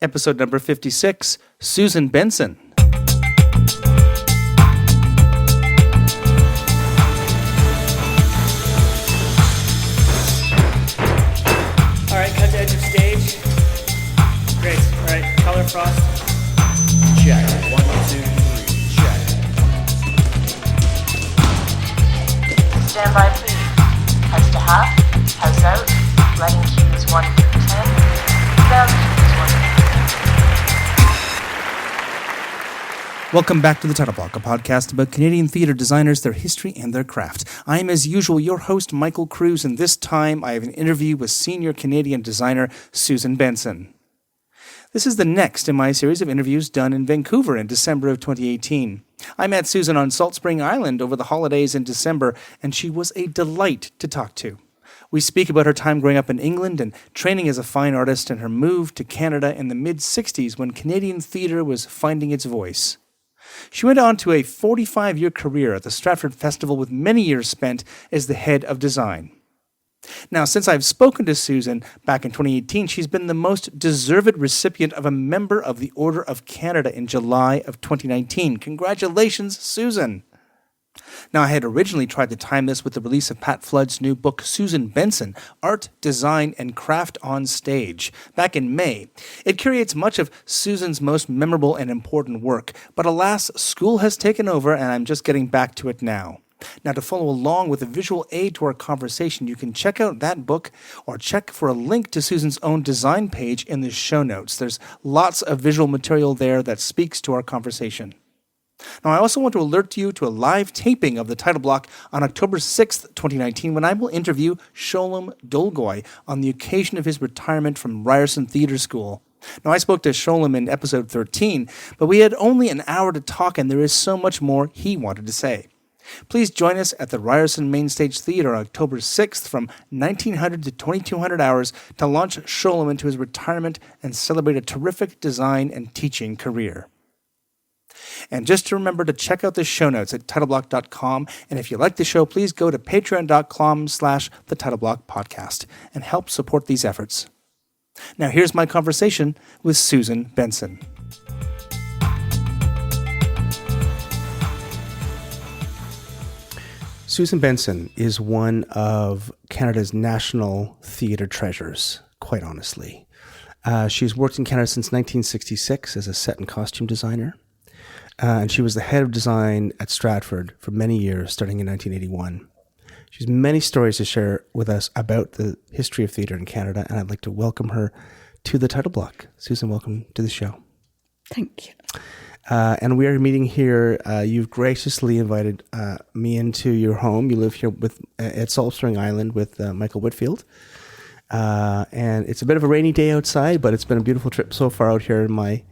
Episode number 56, Susan Benson. All right, cut to edge of stage. Great. All right, color frost. Check. 1, 2, 3. Check. Stand by, please. House to half, house out, lighting cues 1 through 10, sound cues 1 through 10. Welcome back to The Title Block, a podcast about Canadian theatre designers, their history, and their craft. I am, as usual, your host, Michael Cruz, and this time I have an interview with senior Canadian designer Susan Benson. This is the next in my series of interviews done in Vancouver in December of 2018. I met Susan on Salt Spring Island over the holidays in December, and she was a delight to talk to. We speak about her time growing up in England and training as a fine artist and her move to Canada in the mid-60s when Canadian theatre was finding its voice. She went on to a 45-year career at the Stratford Festival with many years spent as the head of design. Now, since I've spoken to Susan back in 2018, she's been the most deserved recipient of a Member of the Order of Canada in July of 2019. Congratulations, Susan! Now, I had originally tried to time this with the release of Pat Flood's new book, Susan Benson, Art, Design, and Craft on Stage, back in May. It curates much of Susan's most memorable and important work, but alas, school has taken over and I'm just getting back to it now. Now, to follow along with a visual aid to our conversation, you can check out that book or check for a link to Susan's own design page in the show notes. There's lots of visual material there that speaks to our conversation. Now, I also want to alert you to a live taping of the Title Block on October 6th, 2019, when I will interview Sholem Dolgoy on the occasion of his retirement from Ryerson Theatre School. Now, I spoke to Sholem in episode 13, but we had only an hour to talk, and there is so much more he wanted to say. Please join us at the Ryerson Mainstage Theatre on October 6th from 1900 to 2200 hours to launch Sholem into his retirement and celebrate a terrific design and teaching career. And just to remember to check out the show notes at TitleBlock.com. And if you like the show, please go to patreon.com/thetitleBlockPodcast and help support these efforts. Now here's my conversation with Susan Benson. Susan Benson is one of Canada's national theatre treasures, quite honestly. She's worked in Canada since 1966 as a set and costume designer. And she was the head of design at Stratford for many years, starting in 1981. She has many stories to share with us about the history of theatre in Canada, and I'd like to welcome her to the Title Block. Susan, welcome to the show. Thank you. And we are meeting here. You've graciously invited me into your home. You live here at Salt Spring Island with Michael Whitfield. And it's a bit of a rainy day outside, but it's been a beautiful trip so far out here in my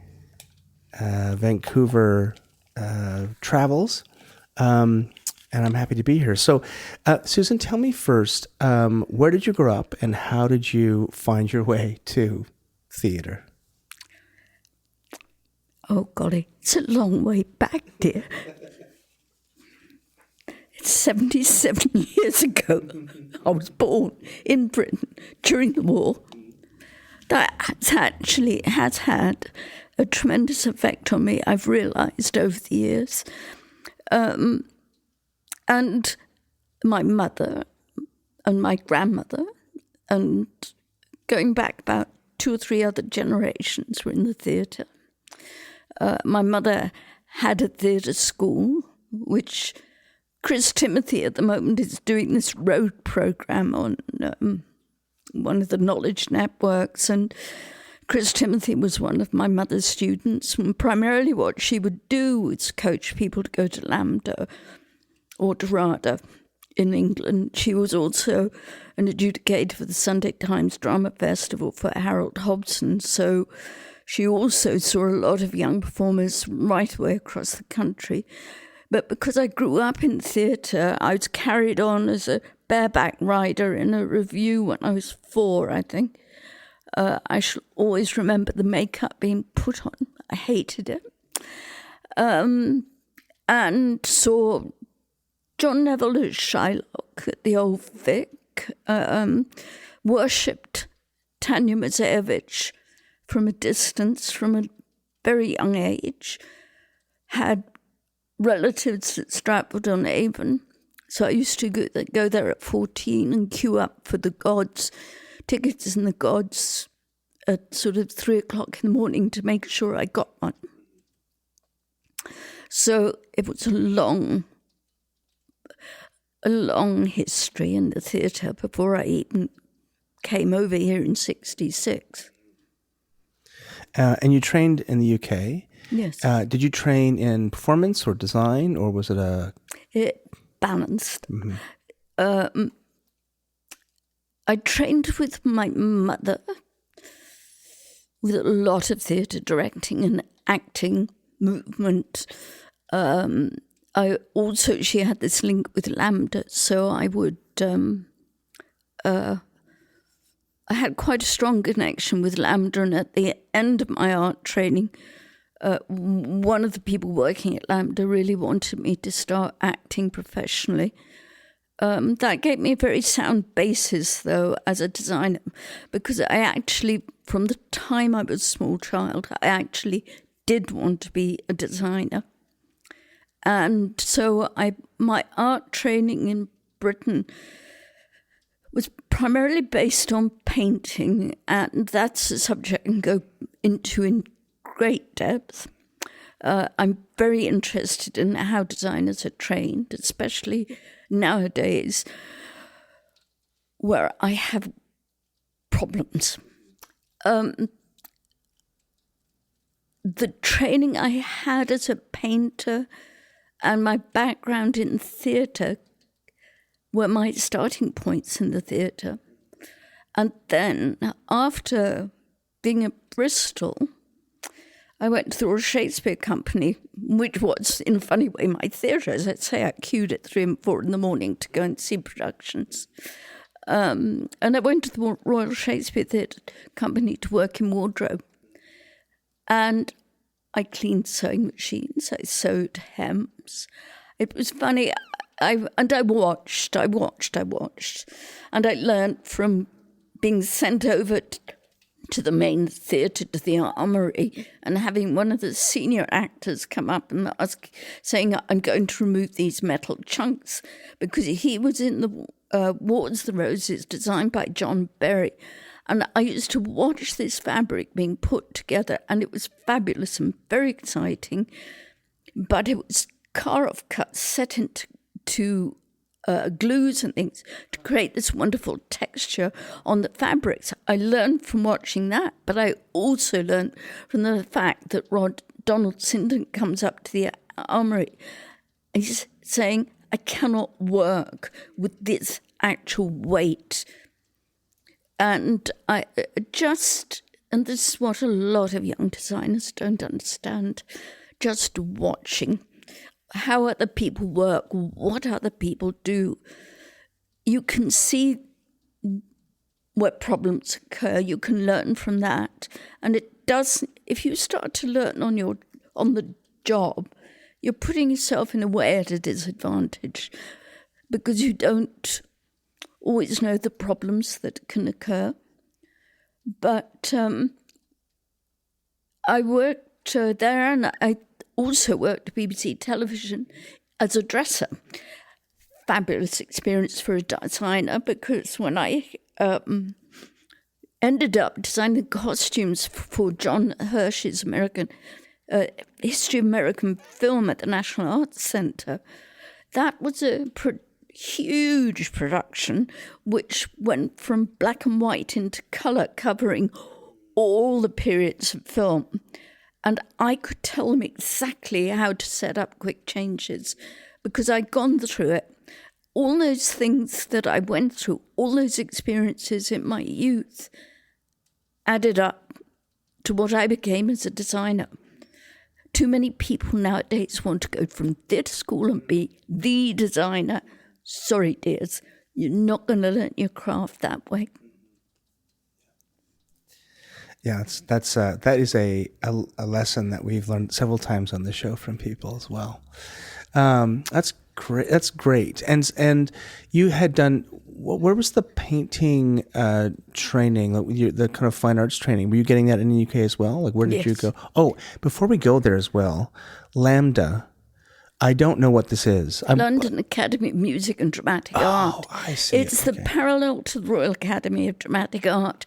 Vancouver travels, and I'm happy to be here. So, Susan, tell me first, where did you grow up and how did you find your way to theatre? Oh, golly, it's a long way back, dear. It's 77 years ago. I was born in Britain during the war. That actually has had a tremendous effect on me, I've realised over the years. And my mother and my grandmother, and going back about 2 or 3 other generations, were in the theatre. My mother had a theatre school, which Chris Timothy at the moment is doing this road programme on one of the knowledge networks, and Chris Timothy was one of my mother's students, and primarily what she would do was coach people to go to Lambda or Dorada in England. She was also an adjudicator for the Sunday Times Drama Festival for Harold Hobson, so she also saw a lot of young performers right away across the country. But because I grew up in theatre, I was carried on as a bareback rider in a review when I was 4, I think. I shall always remember the makeup being put on. I hated it. And saw John Neville as Shylock at the Old Vic, worshipped Tanya Mazejevich from a distance, from a very young age. Had relatives at Stratford-on-Avon, so I used to go there at 14 and queue up for the Gods, tickets in the Gods at sort of 3 o'clock in the morning to make sure I got one. So it was a long history in the theatre before I even came over here in 1966. And you trained in the UK. Yes. Did you train in performance or design, or was it a... It balanced. Mm-hmm. I trained with my mother with a lot of theatre directing and acting, movement. She had this link with Lambda, so I would... I had quite a strong connection with Lambda, and at the end of my art training, one of the people working at Lambda really wanted me to start acting professionally. That gave me a very sound basis, though, as a designer, because I actually, from the time I was a small child, I actually did want to be a designer. And so my art training in Britain was primarily based on painting, and that's a subject I can go into in great depth. I'm very interested in how designers are trained, especially nowadays, where I have problems. The training I had as a painter and my background in theatre were my starting points in the theatre. And then, after being at Bristol, I went to the Royal Shakespeare Company, which was, in a funny way, my theatre. As I say, I queued at 3 and 4 in the morning to go and see productions. And I went to the Royal Shakespeare Theatre Company to work in wardrobe. And I cleaned sewing machines, I sewed hems. It was funny. I watched, and I learned from being sent over to the main theatre, to the Armoury, and having one of the senior actors come up and saying, I'm going to remove these metal chunks, because he was in the Wards the Roses, designed by John Berry. And I used to watch this fabric being put together, and it was fabulous and very exciting, but it was carve cuts set into glues and things to create this wonderful texture on the fabrics. I learned from watching that, but I also learned from the fact that Donald Sinton comes up to the Armoury. He's saying, I cannot work with this actual weight. And and this is what a lot of young designers don't understand, just watching how other people work, what other people do. You can see where problems occur. You can learn from that. And it does, if you start to learn on the job, you're putting yourself in a way at a disadvantage, because you don't always know the problems that can occur. But I worked there, and I also worked at BBC Television as a dresser. Fabulous experience for a designer, because when I ended up designing costumes for John Hirsch's History of American Film at the National Arts Centre, that was a huge production which went from black and white into colour, covering all the periods of film. And I could tell them exactly how to set up quick changes, because I'd gone through it. All those things that I went through, all those experiences in my youth, added up to what I became as a designer. Too many people nowadays want to go from theatre school and be the designer. Sorry, dears, you're not going to learn your craft that way. Yeah, that is a lesson that we've learned several times on the show from people as well. That's great. And you had done where was the painting training, the kind of fine arts training? Were you getting that in the UK as well? Like, where did you go? Oh, before we go there as well, LAMDA. I don't know what this is. London Academy of Music and Dramatic Art. I see. It's the parallel to the Royal Academy of Dramatic Art.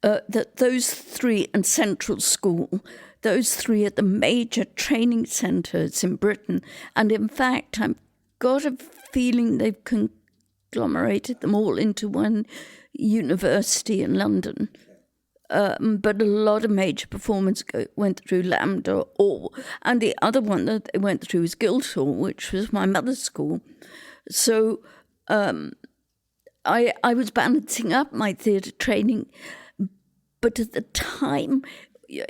That those three and Central School, those three are the major training centres in Britain. And in fact, I've got a feeling they've conglomerated them all into one university in London. But a lot of major performers went through LAMDA, and the other one that they went through was Guildhall, which was my mother's school. So I was balancing up my theatre training, but at the time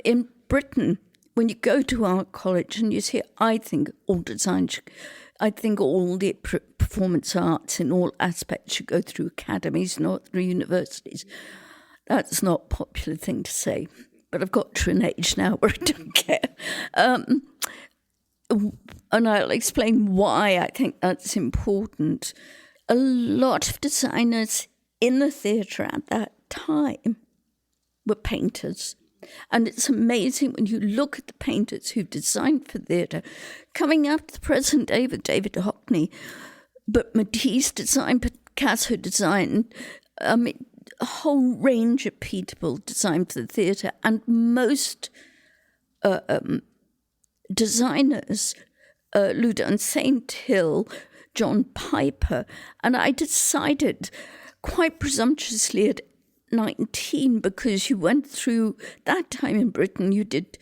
in Britain, when you go to art college and you see, I think all the performance arts in all aspects should go through academies, not through universities. That's not a popular thing to say, but I've got to an age now where I don't care. And I'll explain why I think that's important. A lot of designers in the theatre at that time were painters. And it's amazing when you look at the painters who designed for theatre, coming up to the present day with David Hockney, but Matisse designed, Picasso designed, a whole range of people designed for the theatre, and most designers, Ludon St. Hill, John Piper, and I decided quite presumptuously at 19, because you went through that time in Britain, you did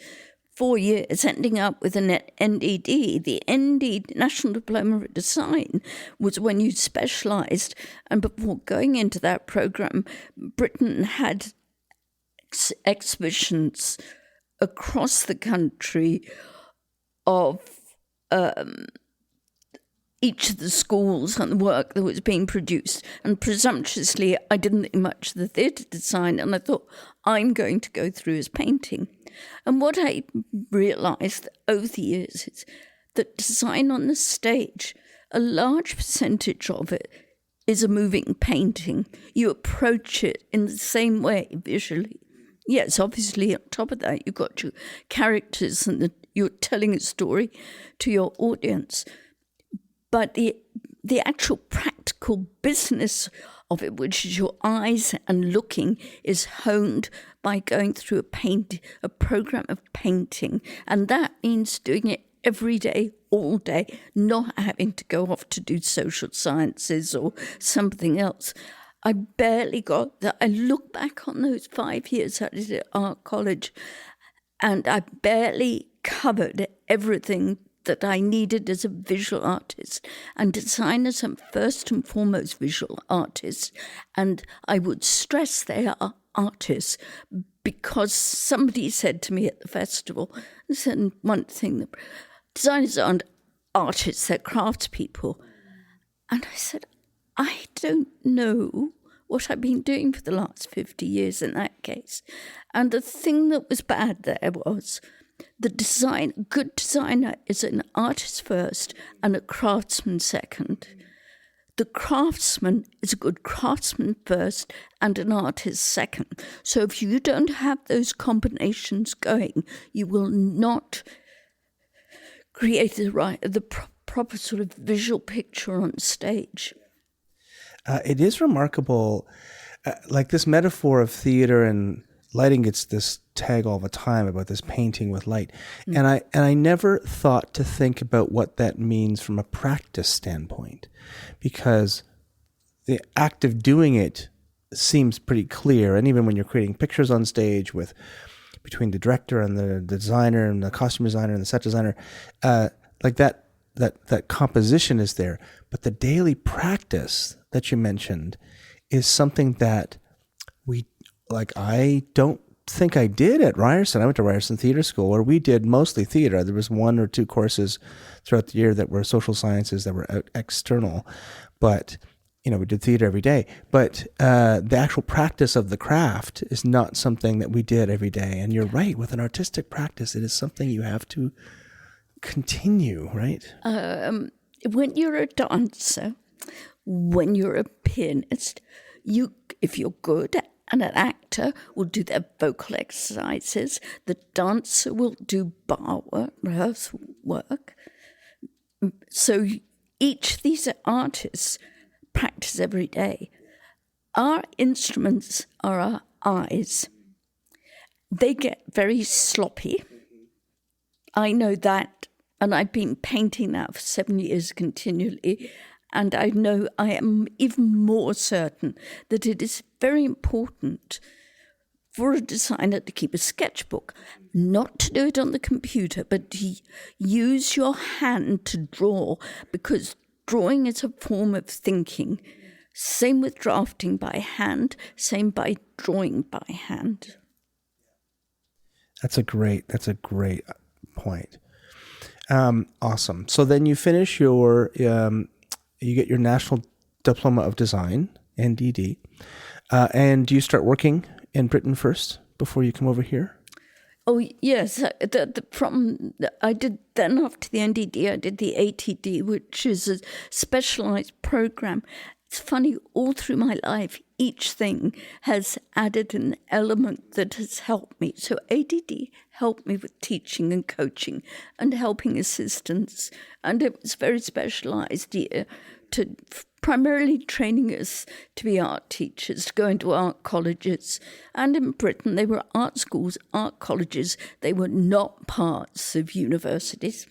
4 years, ending up with an NDD. The ND, National Diploma of Design, was when you specialised. And before going into that programme, Britain had exhibitions across the country of each of the schools and the work that was being produced. And presumptuously, I didn't think much of the theatre design, and I thought, I'm going to go through as painting. And what I realised over the years is that design on the stage, a large percentage of it is a moving painting. You approach it in the same way visually. Yes, obviously, on top of that, you've got your characters and you're telling a story to your audience. But the actual practical business of it, which is your eyes and looking, is honed by going through a program of painting. And that means doing it every day, all day, not having to go off to do social sciences or something else. I barely got that. I look back on those 5 years I did at art college, and I barely covered everything that I needed as a visual artist. And designers are first and foremost visual artists. And I would stress they are artists, because somebody said to me at the festival, and one thing, that designers aren't artists, they're craftspeople. And I said, I don't know what I've been doing for the last 50 years in that case. And the thing that was bad there was good designer is an artist first and a craftsman second. The craftsman is a good craftsman first and an artist second. So if you don't have those combinations going, you will not create the proper sort of visual picture on stage. It is remarkable, like this metaphor of theater and lighting gets this tag all the time about this painting with light. And I never thought to think about what that means from a practice standpoint, because the act of doing it seems pretty clear. And even when you're creating pictures on stage between the director and the designer and the costume designer and the set designer, like that composition is there. But the daily practice that you mentioned is something that I don't think I did at Ryerson. I went to Ryerson Theatre School, where we did mostly theatre. There was 1 or 2 courses throughout the year that were social sciences that were external, but we did theatre every day. But the actual practice of the craft is not something that we did every day. And you're right, with an artistic practice, it is something you have to continue, right? When you're a dancer, when you're a pianist, if you're good and an actor will do their vocal exercises, the dancer will do bar work, rehearsal work. So each of these artists practice every day. Our instruments are our eyes. They get very sloppy. I know that, and I've been painting now for 7 years continually, and I know I am even more certain that it is very important for a designer to keep a sketchbook, not to do it on the computer, but to use your hand to draw, because drawing is a form of thinking. Same with drafting by hand, same by drawing by hand. That's a great point. Awesome. So then you finish your, you get your National Diploma of Design, NDD, and do you start working in Britain first before you come over here? Oh, yes. I did then after the NDD, I did the ATD, which is a specialised programme. It's funny, all through my life, each thing has added an element that has helped me. So ADD helped me with teaching and coaching and helping assistants. And it was very specialised year to primarily training us to be art teachers, to go into art colleges. And in Britain, they were art schools, art colleges. They were not parts of universities.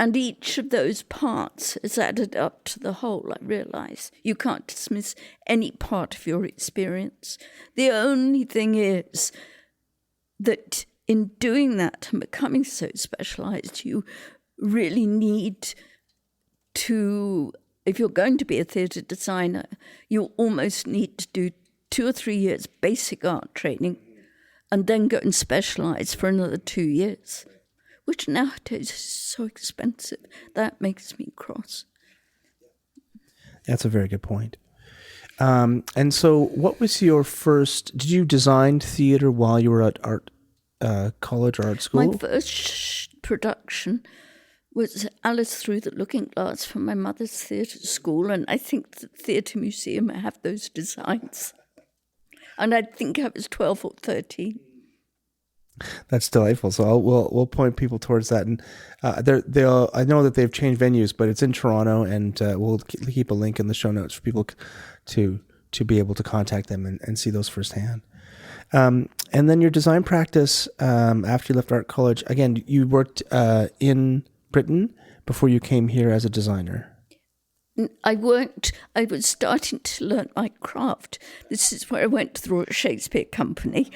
And each of those parts is added up to the whole, I realise. You can't dismiss any part of your experience. The only thing is that in doing that and becoming so specialised, you really need to, if you're going to be a theatre designer, you almost need to do 2 or 3 years basic art training and then go and specialise for another 2 years, which nowadays is so expensive. That makes me cross. That's a very good point. And so what was your first, did you design theatre while you were at art college or art school? My first production was Alice Through the Looking Glass from my mother's theatre school, and I think the Theatre Museum have those designs. And I think I was 12 or 13. That's delightful. So we'll point people towards that, and they'll. I know that they've changed venues, but it's in Toronto, and we'll keep a link in the show notes for people to be able to contact them and see those firsthand. And then your design practice after you left art college. Again, you worked in Britain before you came here as a designer. I was starting to learn my craft. This is where I went to the Royal Shakespeare Company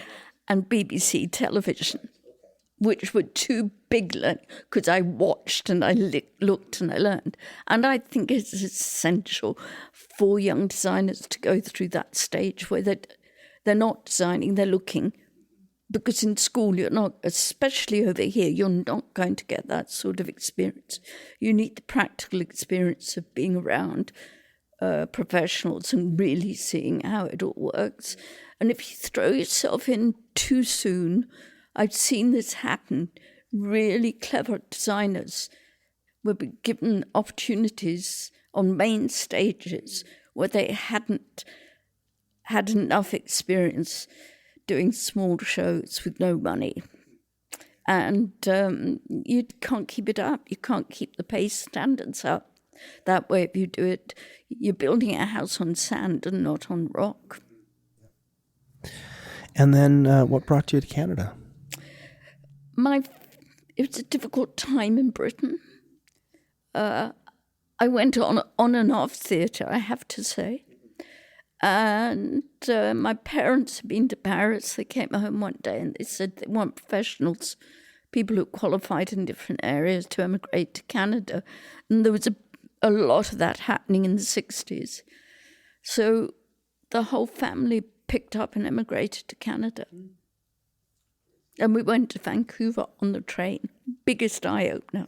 and BBC Television, which were two big because I watched and I looked and I learned. And I think it's essential for young designers to go through that stage where they're not designing, they're looking. Because in school, you're not, especially over here, you're not going to get that sort of experience. You need the practical experience of being around professionals and really seeing how it all works. And if you throw yourself in too soon, I've seen this happen. Really clever designers were given opportunities on main stages where they hadn't had enough experience doing small shows with no money. And you can't keep it up. You can't keep the pace standards up. That way, if you do it, you're building a house on sand and not on rock. And then what brought you to Canada? It was a difficult time in Britain. I went on and off theatre, I have to say. And my parents had been to Paris. They came home one day and they said they want professionals, people who qualified in different areas, to emigrate to Canada. And there was a lot of that happening in the 60s. So the whole family picked up and emigrated to Canada. And we went to Vancouver on the train. Biggest eye-opener.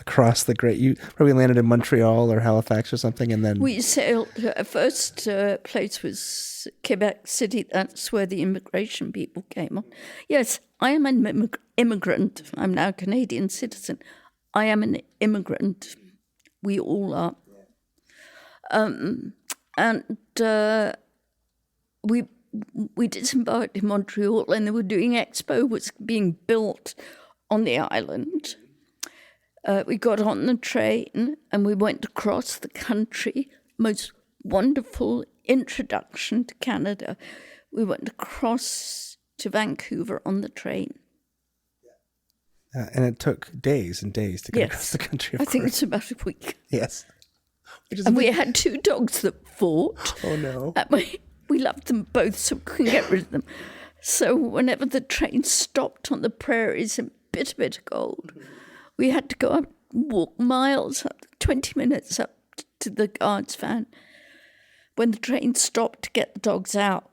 Across the great, you probably landed in Montreal or Halifax or something, and then we sailed. First place was Quebec City. That's where the immigration people came on. Yes, I am an immigrant. I'm now a Canadian citizen. I am an immigrant. We all are. We disembarked in Montreal, and they were doing Expo was being built on the island. We got on the train and we went across the country. Most wonderful introduction to Canada. We went across to Vancouver on the train. And it took days and days to get across the country. I think it's about a week. Yes. And we had 2 dogs that fought. Oh, no. And we loved them both, so we couldn't get rid of them. So whenever the train stopped on the prairies in bitter cold, we had to go up, walk miles up, 20 minutes up to the guard's van. When the train stopped to get the dogs out,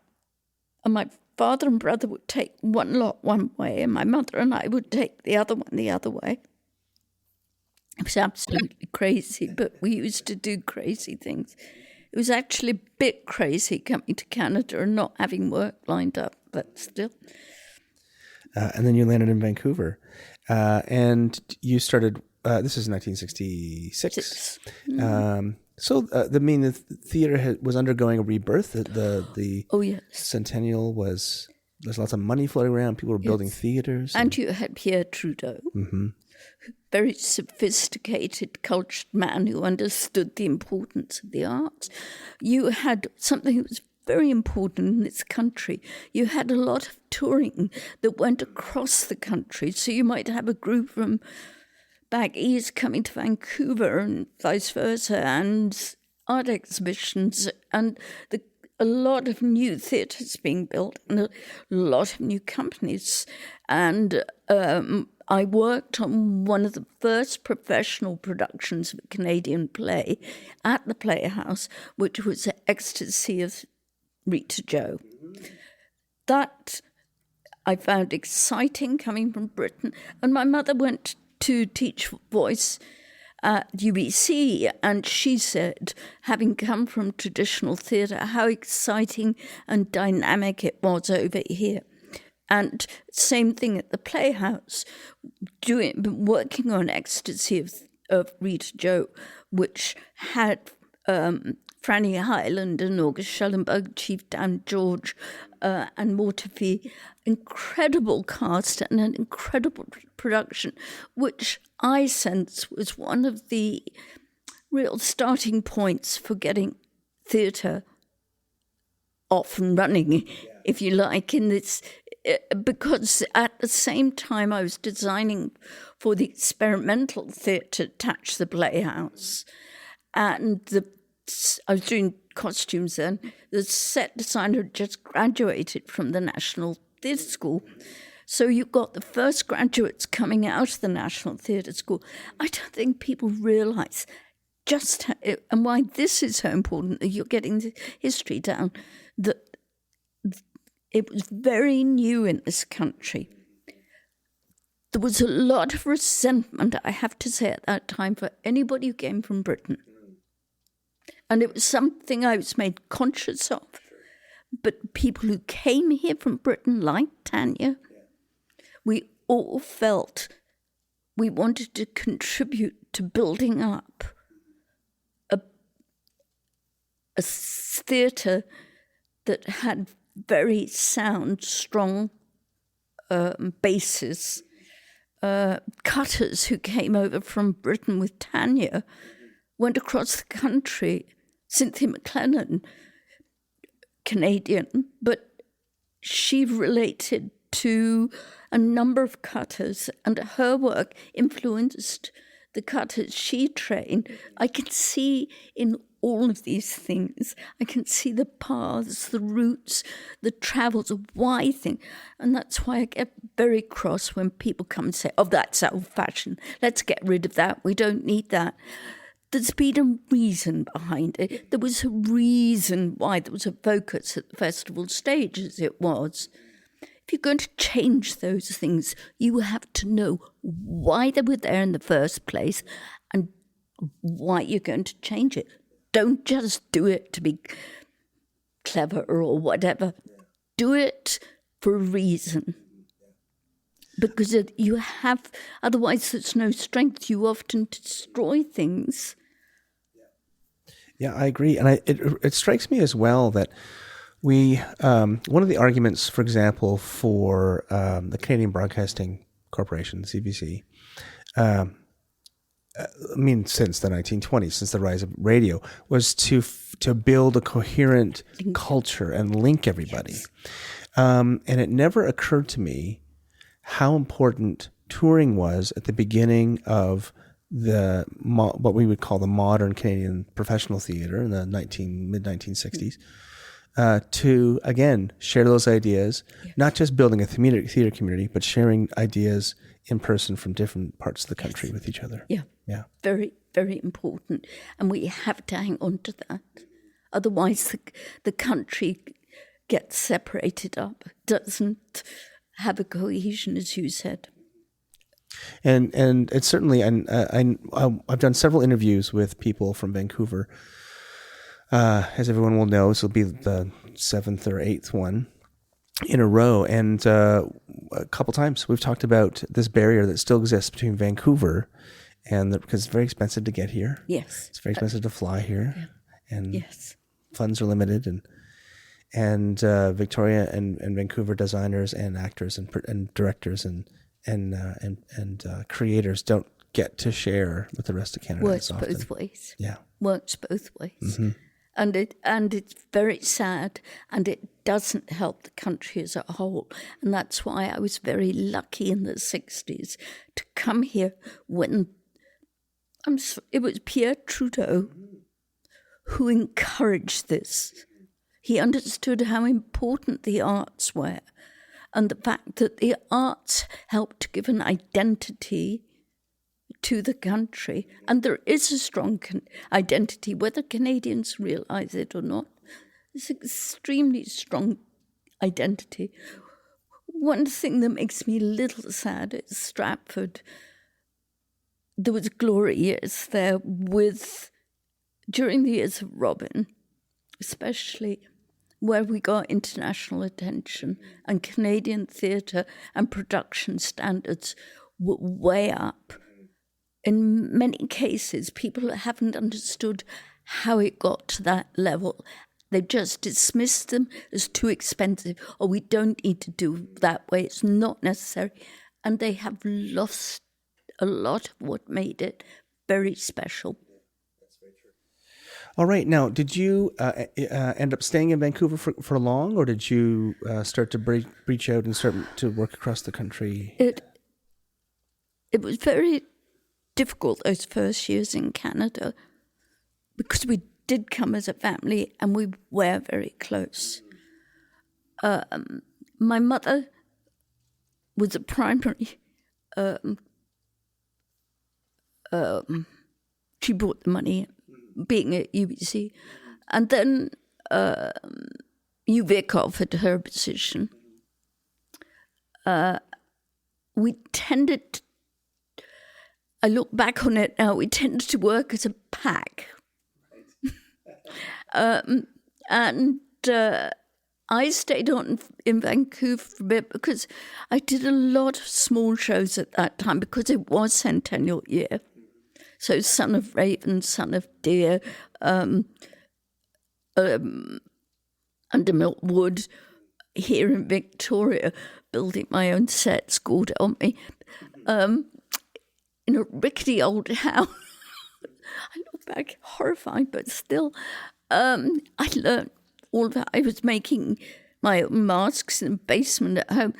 and my father and brother would take one lot one way, and my mother and I would take the other one the other way. It was absolutely crazy, but we used to do crazy things. It was actually a bit crazy coming to Canada and not having work lined up, but still. And then you landed in Vancouver. And you started, this is 1966. So the theater was undergoing a rebirth. The Oh, yes. centennial there's lots of money floating around. People were building theaters. And you had Pierre Trudeau, very sophisticated, cultured man who understood the importance of the arts. You had something that was very important in this country. You had a lot of touring that went across the country. So you might have a group from back east coming to Vancouver and vice versa, and art exhibitions, and a lot of new theatres being built, and a lot of new companies. And I worked on one of the first professional productions of a Canadian play at the Playhouse, which was Ecstasy of Rita Joe. That I found exciting coming from Britain. And my mother went to teach voice at UBC, and she said, having come from traditional theatre, how exciting and dynamic it was over here. And same thing at the Playhouse, working on Ecstasy of Rita Joe, which had Franny Hyland and August Schellenberg, Chief Dan George, and Mortefi. Incredible cast and an incredible production, which I sense was one of the real starting points for getting theatre off and running, if you like, in this. Because at the same time I was designing for the experimental theatre attached to the Playhouse, and I was doing costumes then. The set designer had just graduated from the National Theatre School. So you got the first graduates coming out of the National Theatre School. I don't think people realise just how, and why this is so important, that you're getting the history down, that it was very new in this country. There was a lot of resentment, I have to say, at that time for anybody who came from Britain. And it was something I was made conscious of. But people who came here from Britain, like Tanya, we all felt we wanted to contribute to building up a theatre that had very sound, strong bases. Cutters who came over from Britain with Tanya went across the country. Cynthia McLennan, Canadian, but she related to a number of cutters, and her work influenced the cutters she trained. I can see in all of these things, I can see the paths, the routes, the travels, why thing. And that's why I get very cross when people come and say, oh, that's old-fashioned. Let's get rid of that. We don't need that. There's been a reason behind it. There was a reason why there was a focus at the festival stage as it was. If you're going to change those things, you have to know why they were there in the first place and why you're going to change it. Don't just do it to be clever or whatever. Do it for a reason. because you have, otherwise there's no strength. You often destroy things. Yeah, I agree. And it strikes me as well that we, one of the arguments, for example, for the Canadian Broadcasting Corporation, CBC, since the 1920s, since the rise of radio, was to build a coherent culture and link everybody. Yes. And it never occurred to me how important touring was at the beginning of what we would call the modern Canadian professional theatre in the mid-1960s, to, again, share those ideas, not just building a theatre community, but sharing ideas in person from different parts of the country with each other. Yeah. Yeah. Very, very important. And we have to hang on to that. Otherwise, the country gets separated up, doesn't have a cohesion, as you said. And it's certainly, I've done several interviews with people from Vancouver. As everyone will know, this will be the 7th or 8th one in a row. And a couple times we've talked about this barrier that still exists between Vancouver because it's very expensive to get here. Yes. It's very expensive to fly here. Yeah. And yes. Funds are limited. And Victoria and Vancouver designers and actors and directors and creators don't get to share with the rest of Canada. Works both ways. Yeah. Works both ways. Mm-hmm. And it's very sad, and it doesn't help the country as a whole. And that's why I was very lucky in the 60s to come here when it was Pierre Trudeau who encouraged this. He understood how important the arts were, and the fact that the arts helped to give an identity to the country. And there is a strong identity, whether Canadians realise it or not. It's an extremely strong identity. One thing that makes me a little sad is Stratford. There was glory years there during the years of Robin, especially, where we got international attention, and Canadian theatre and production standards were way up. In many cases, people haven't understood how it got to that level. They've just dismissed them as too expensive, or we don't need to do that way, it's not necessary. And they have lost a lot of what made it very special. All right. Now, did you end up staying in Vancouver for long, or did you start to breach out and start to work across the country? It was very difficult those first years in Canada because we did come as a family and we were very close. My mother was a primary. She brought the money, being at UBC, and then UVic offered her a position. We tended, I look back on it now, we tended to work as a pack. I stayed on in Vancouver for a bit because I did a lot of small shows at that time because it was Centennial Year. So Son of Raven, Son of Deer, Under Milk here in Victoria, building my own set, schooled on me, in a rickety old house. I look back horrified, but still, I learned all that. I was making my own masks in the basement at home.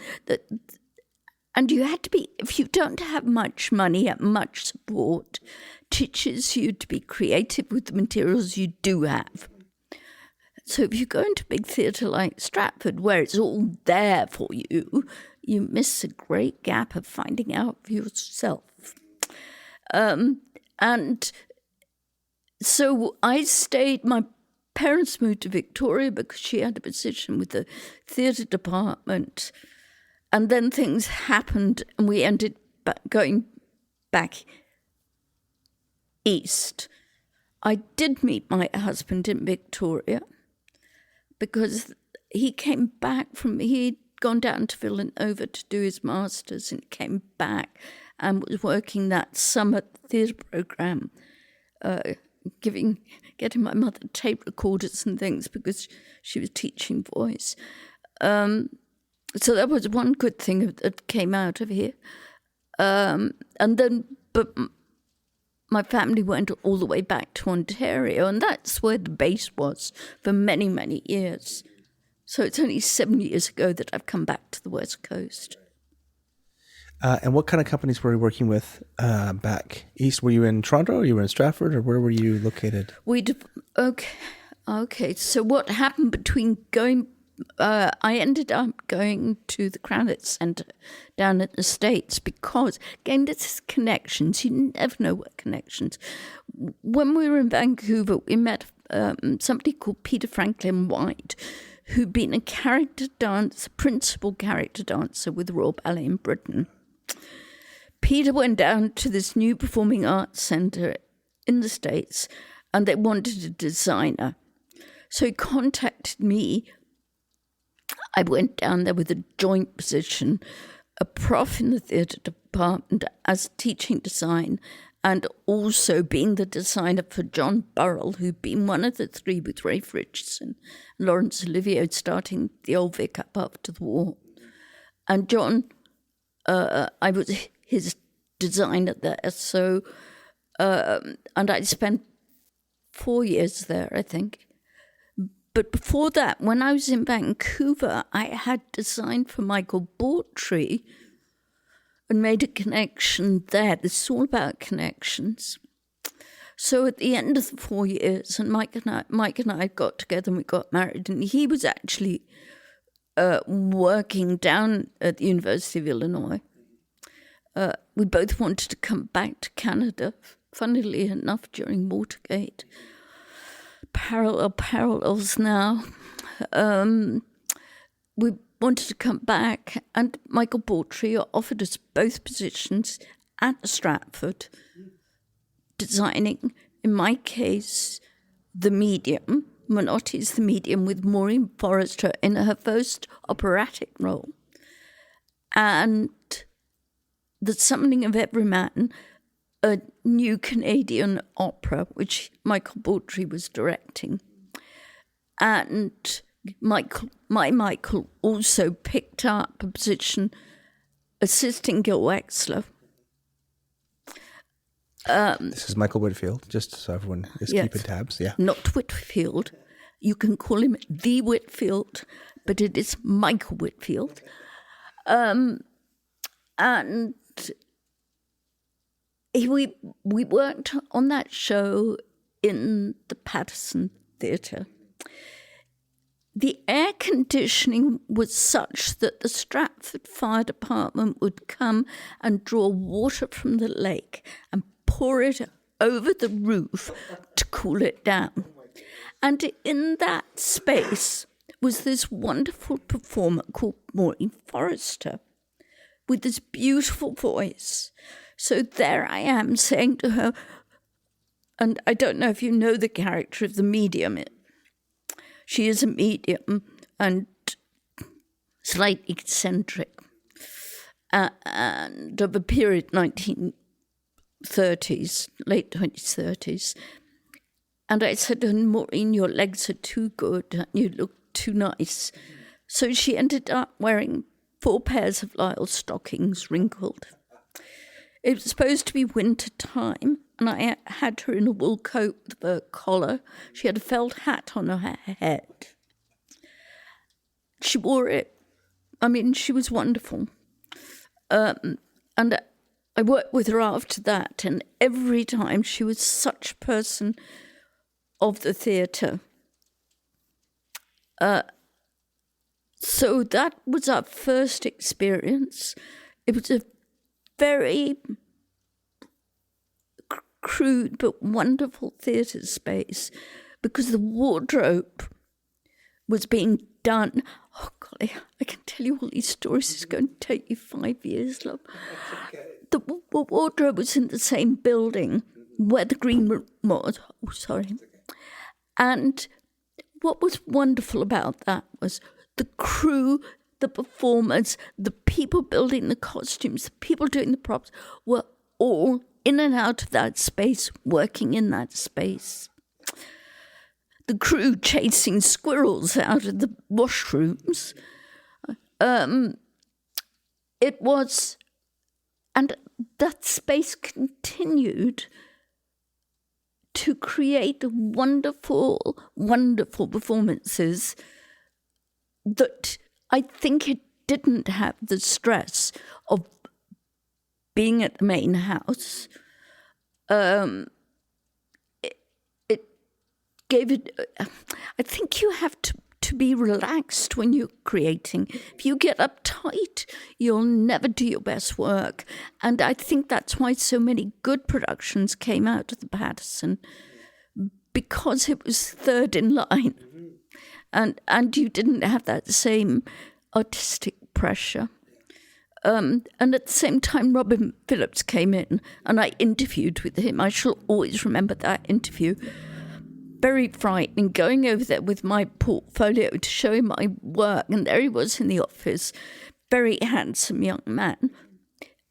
And you had to be, if you don't have much money and much support, teaches you to be creative with the materials you do have. So if you go into a big theatre like Stratford, where it's all there for you, you miss a great gap of finding out for yourself. And so I stayed, my parents moved to Victoria because she had a position with the theatre department. And then things happened and we ended up going back east. I did meet my husband in Victoria because he came back he'd gone down to Villanova to do his master's and came back and was working that summer theatre program, getting my mother tape recorders and things because she was teaching voice. So that was one good thing that came out of here. But my family went all the way back to Ontario, and that's where the base was for many, many years. So it's only 7 years ago that I've come back to the West Coast. And what kind of companies were you working with back east? Were you in Toronto, or you were in Stratford, or where were you located? Okay. So what happened between going... I ended up going to the Cranit Centre down in the States because, again, this is connections. You never know what connections. When we were in Vancouver, we met somebody called Peter Franklin White, who'd been a principal character dancer with the Royal Ballet in Britain. Peter went down to this new performing arts centre in the States, and they wanted a designer. So he contacted me. I went down there with a joint position, a prof in the theatre department as teaching design, and also being the designer for John Burrell, who'd been one of the three with Rafe Richardson and Laurence Olivier starting the Old Vic up after the war. And John, I was his designer there, so, and I spent 4 years there, I think. But before that, when I was in Vancouver, I had designed for Michael Bawtry and made a connection there. This is all about connections. So at the end of the 4 years, and Mike and I got together and we got married, and he was actually working down at the University of Illinois. We both wanted to come back to Canada, funnily enough, during Watergate. Parallels now. We wanted to come back, and Michael Bawtry offered us both positions at Stratford, designing, in my case, the medium. Minotti's the medium with Maureen Forrester in her first operatic role, and The Summoning of Every Man, a new Canadian opera, which Michael Bawtry was directing. And Michael also picked up a position assisting Gil Wexler. This is Michael Whitfield, just so everyone is keeping tabs. Yeah, not Whitfield. You can call him the Whitfield, but it is Michael Whitfield. And we worked on that show in the Patterson Theatre. The air conditioning was such that the Stratford Fire Department would come and draw water from the lake and pour it over the roof to cool it down. And in that space was this wonderful performer called Maureen Forrester with this beautiful voice. So there I am saying to her, and I don't know if you know the character of the medium. She is a medium and slightly eccentric, and of a period 1930s, late 2030s. And I said to her, Maureen, your legs are too good and you look too nice. So she ended up wearing 4 pairs of lisle stockings, wrinkled. It was supposed to be winter time, and I had her in a wool coat with a collar. She had a felt hat on her head. She wore it. I mean, she was wonderful. And I worked with her after that, and every time she was such a person of the theatre. So that was our first experience. It was a very crude but wonderful theatre space because the wardrobe was being done. Oh, golly, I can tell you all these stories. It's going to take you 5 years, love. The wardrobe was in the same building where the green room was. Oh, sorry. And what was wonderful about that was the crew the performers, the people building the costumes, the people doing the props were all in and out of that space, working in that space. The crew chasing squirrels out of the washrooms. It was, and that space continued to create wonderful, wonderful performances that I think it didn't have the stress of being at the main house. It gave it, I think you have to be relaxed when you're creating. If you get uptight, you'll never do your best work. And I think that's why so many good productions came out of the Patterson, because it was third in line. And you didn't have that same artistic pressure. And at the same time, Robin Phillips came in and I interviewed with him. I shall always remember that interview. Very frightening, going over there with my portfolio to show him my work. And there he was in the office, very handsome young man.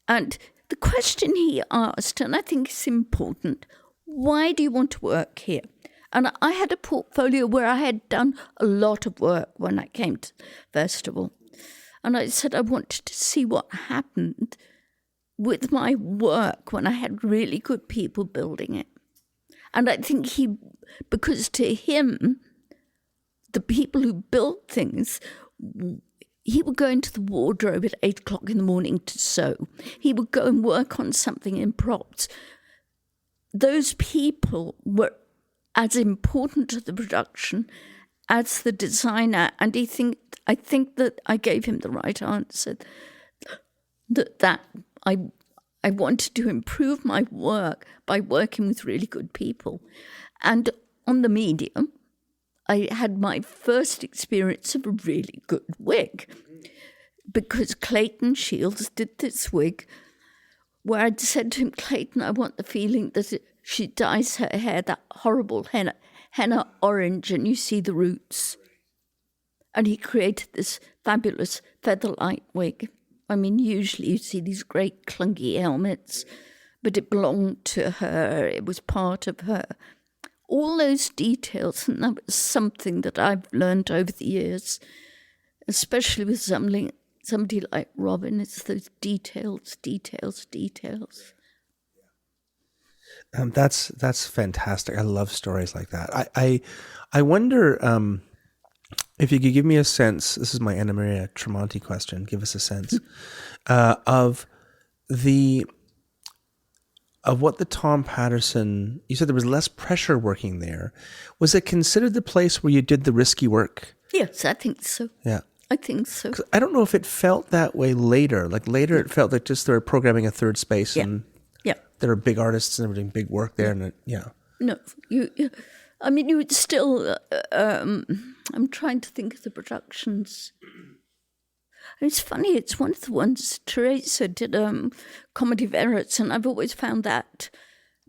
And the question he asked, and I think it's important, why do you want to work here? And I had a portfolio where I had done a lot of work when I came to the festival. And I said I wanted to see what happened with my work when I had really good people building it. And I think because to him, the people who built things, he would go into the wardrobe at 8 o'clock in the morning to sew. He would go and work on something in props. Those people were as important to the production as the designer. And I think that I gave him the right answer, that I wanted to improve my work by working with really good people. And on the medium, I had my first experience of a really good wig, because Clayton Shields did this wig where I'd said to him, Clayton, I want the feeling that she dyes her hair that horrible henna orange and you see the roots. And he created this fabulous featherlight wig. I mean, usually you see these great clunky helmets, but it belonged to her. It was part of her. All those details, and that was something that I've learned over the years, especially with somebody like Robin. It's those details. That's fantastic. I love stories like that. I wonder if you could give me a sense. This is my Anna Maria Tremonti question. Give us a sense of what the Tom Patterson. You said there was less pressure working there. Was it considered the place where you did the risky work? Yes, I think so. Yeah. I think so. I don't know if it felt that way later. Like later, it felt like just they were programming a third space, and there are big artists and they were doing big work there, and No, I mean, you would still. I'm trying to think of the productions. And it's funny. It's one of the ones Teresa did. Comedy of Errors, and I've always found that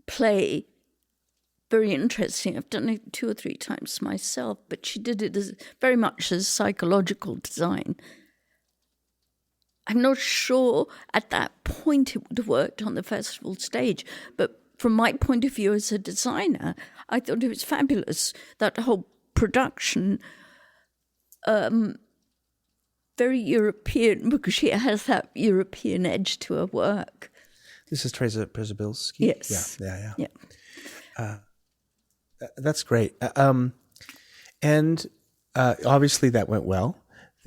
play very interesting. I've done it 2 or 3 times myself, but she did it as very much as psychological design. I'm not sure at that point it would have worked on the festival stage, but from my point of view as a designer, I thought it was fabulous, that whole production, very European, because she has that European edge to her work. This is Teresa Przebilski? Yes. Yeah. That's great. And obviously that went well.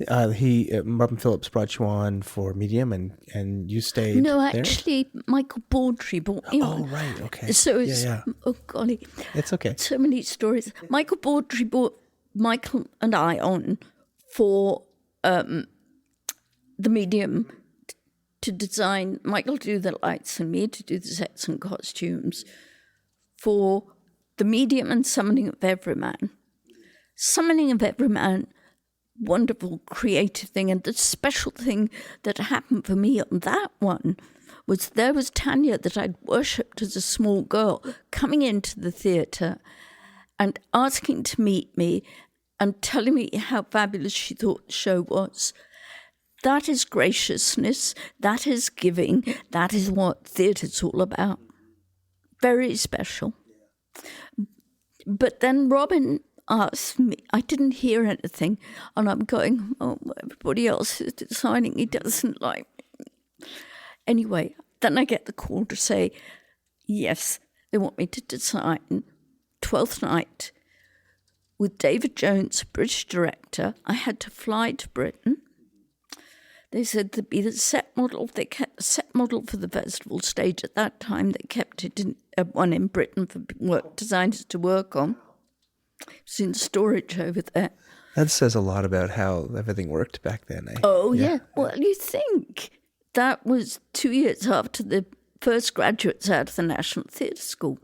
Robin Phillips brought you on for Medium, and you stayed. No, there? actually, Michael Baldry brought me on. Oh, right, okay. So it's oh golly, it's okay. So many stories. Michael Baldry brought Michael and I on for the Medium to design. Michael to do the lights and me to do the sets and costumes for the Medium and Summoning of Everyman. Summoning of Everyman. Wonderful creative thing, and the special thing that happened for me on that one was there was Tanya that I'd worshipped as a small girl coming into the theatre and asking to meet me and telling me how fabulous she thought the show was. that is graciousness, that is giving, that is what theatre's all about. Very special. But then Robin asked me, I didn't hear anything, and I'm going, oh, everybody else is deciding he doesn't like me. Anyway, then I get the call to say, yes, they want me to design Twelfth Night with David Jones, British director. I had to fly to Britain. They said there'd be the set model. They kept the set model for the festival stage at that time. They kept it in one in Britain for designers to work on. It's in storage over there. That says a lot about how everything worked back then. Eh? Oh, yeah. Well, you think that was 2 years after the first graduates out of the National Theatre School.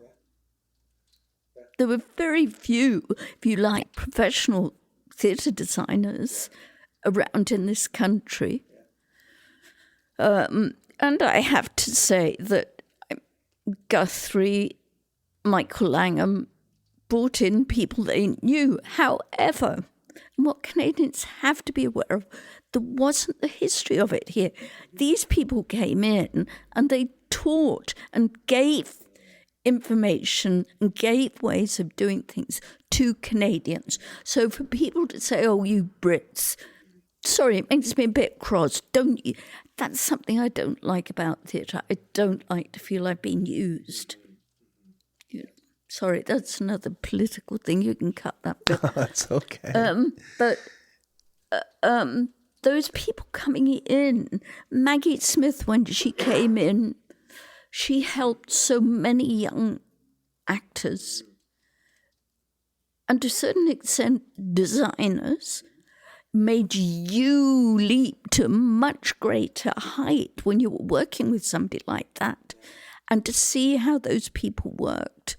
There were very few, if you like, professional theatre designers around in this country. And I have to say that Guthrie, Michael Langham brought in people they knew. However, what Canadians have to be aware of, there wasn't the history of it here. These people came in and they taught and gave information and gave ways of doing things to Canadians. So for people to say, oh, you Brits, sorry, it makes me a bit cross, don't you? That's something I don't like about theatre. I don't like to feel I've been used. Sorry, that's another political thing. You can cut that bit. That's okay. But those people coming in, Maggie Smith, when she came in, she helped so many young actors, and to a certain extent, designers, made you leap to a much greater height when you were working with somebody like that. And to see how those people worked.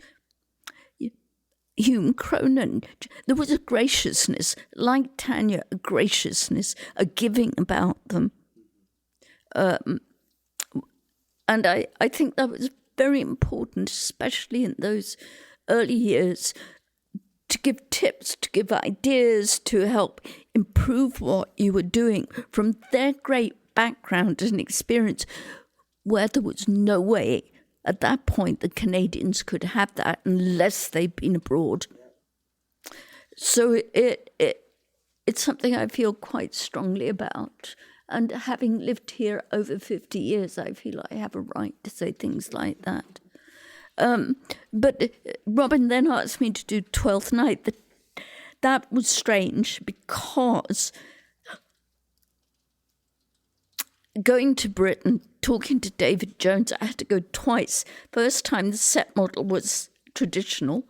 Hume Cronin, there was a graciousness, like Tanya, a graciousness, a giving about them. And I think that was very important, especially in those early years, to give tips, to give ideas, to help improve what you were doing from their great background and experience, where there was no way at that point the Canadians could have that unless they'd been abroad. So it's something I feel quite strongly about. And having lived here over 50 years, I feel I have a right to say things like that. But Robin then asked me to do Twelfth Night. That was strange because going to Britain, talking to David Jones, I had to go twice. First time the set model was traditional,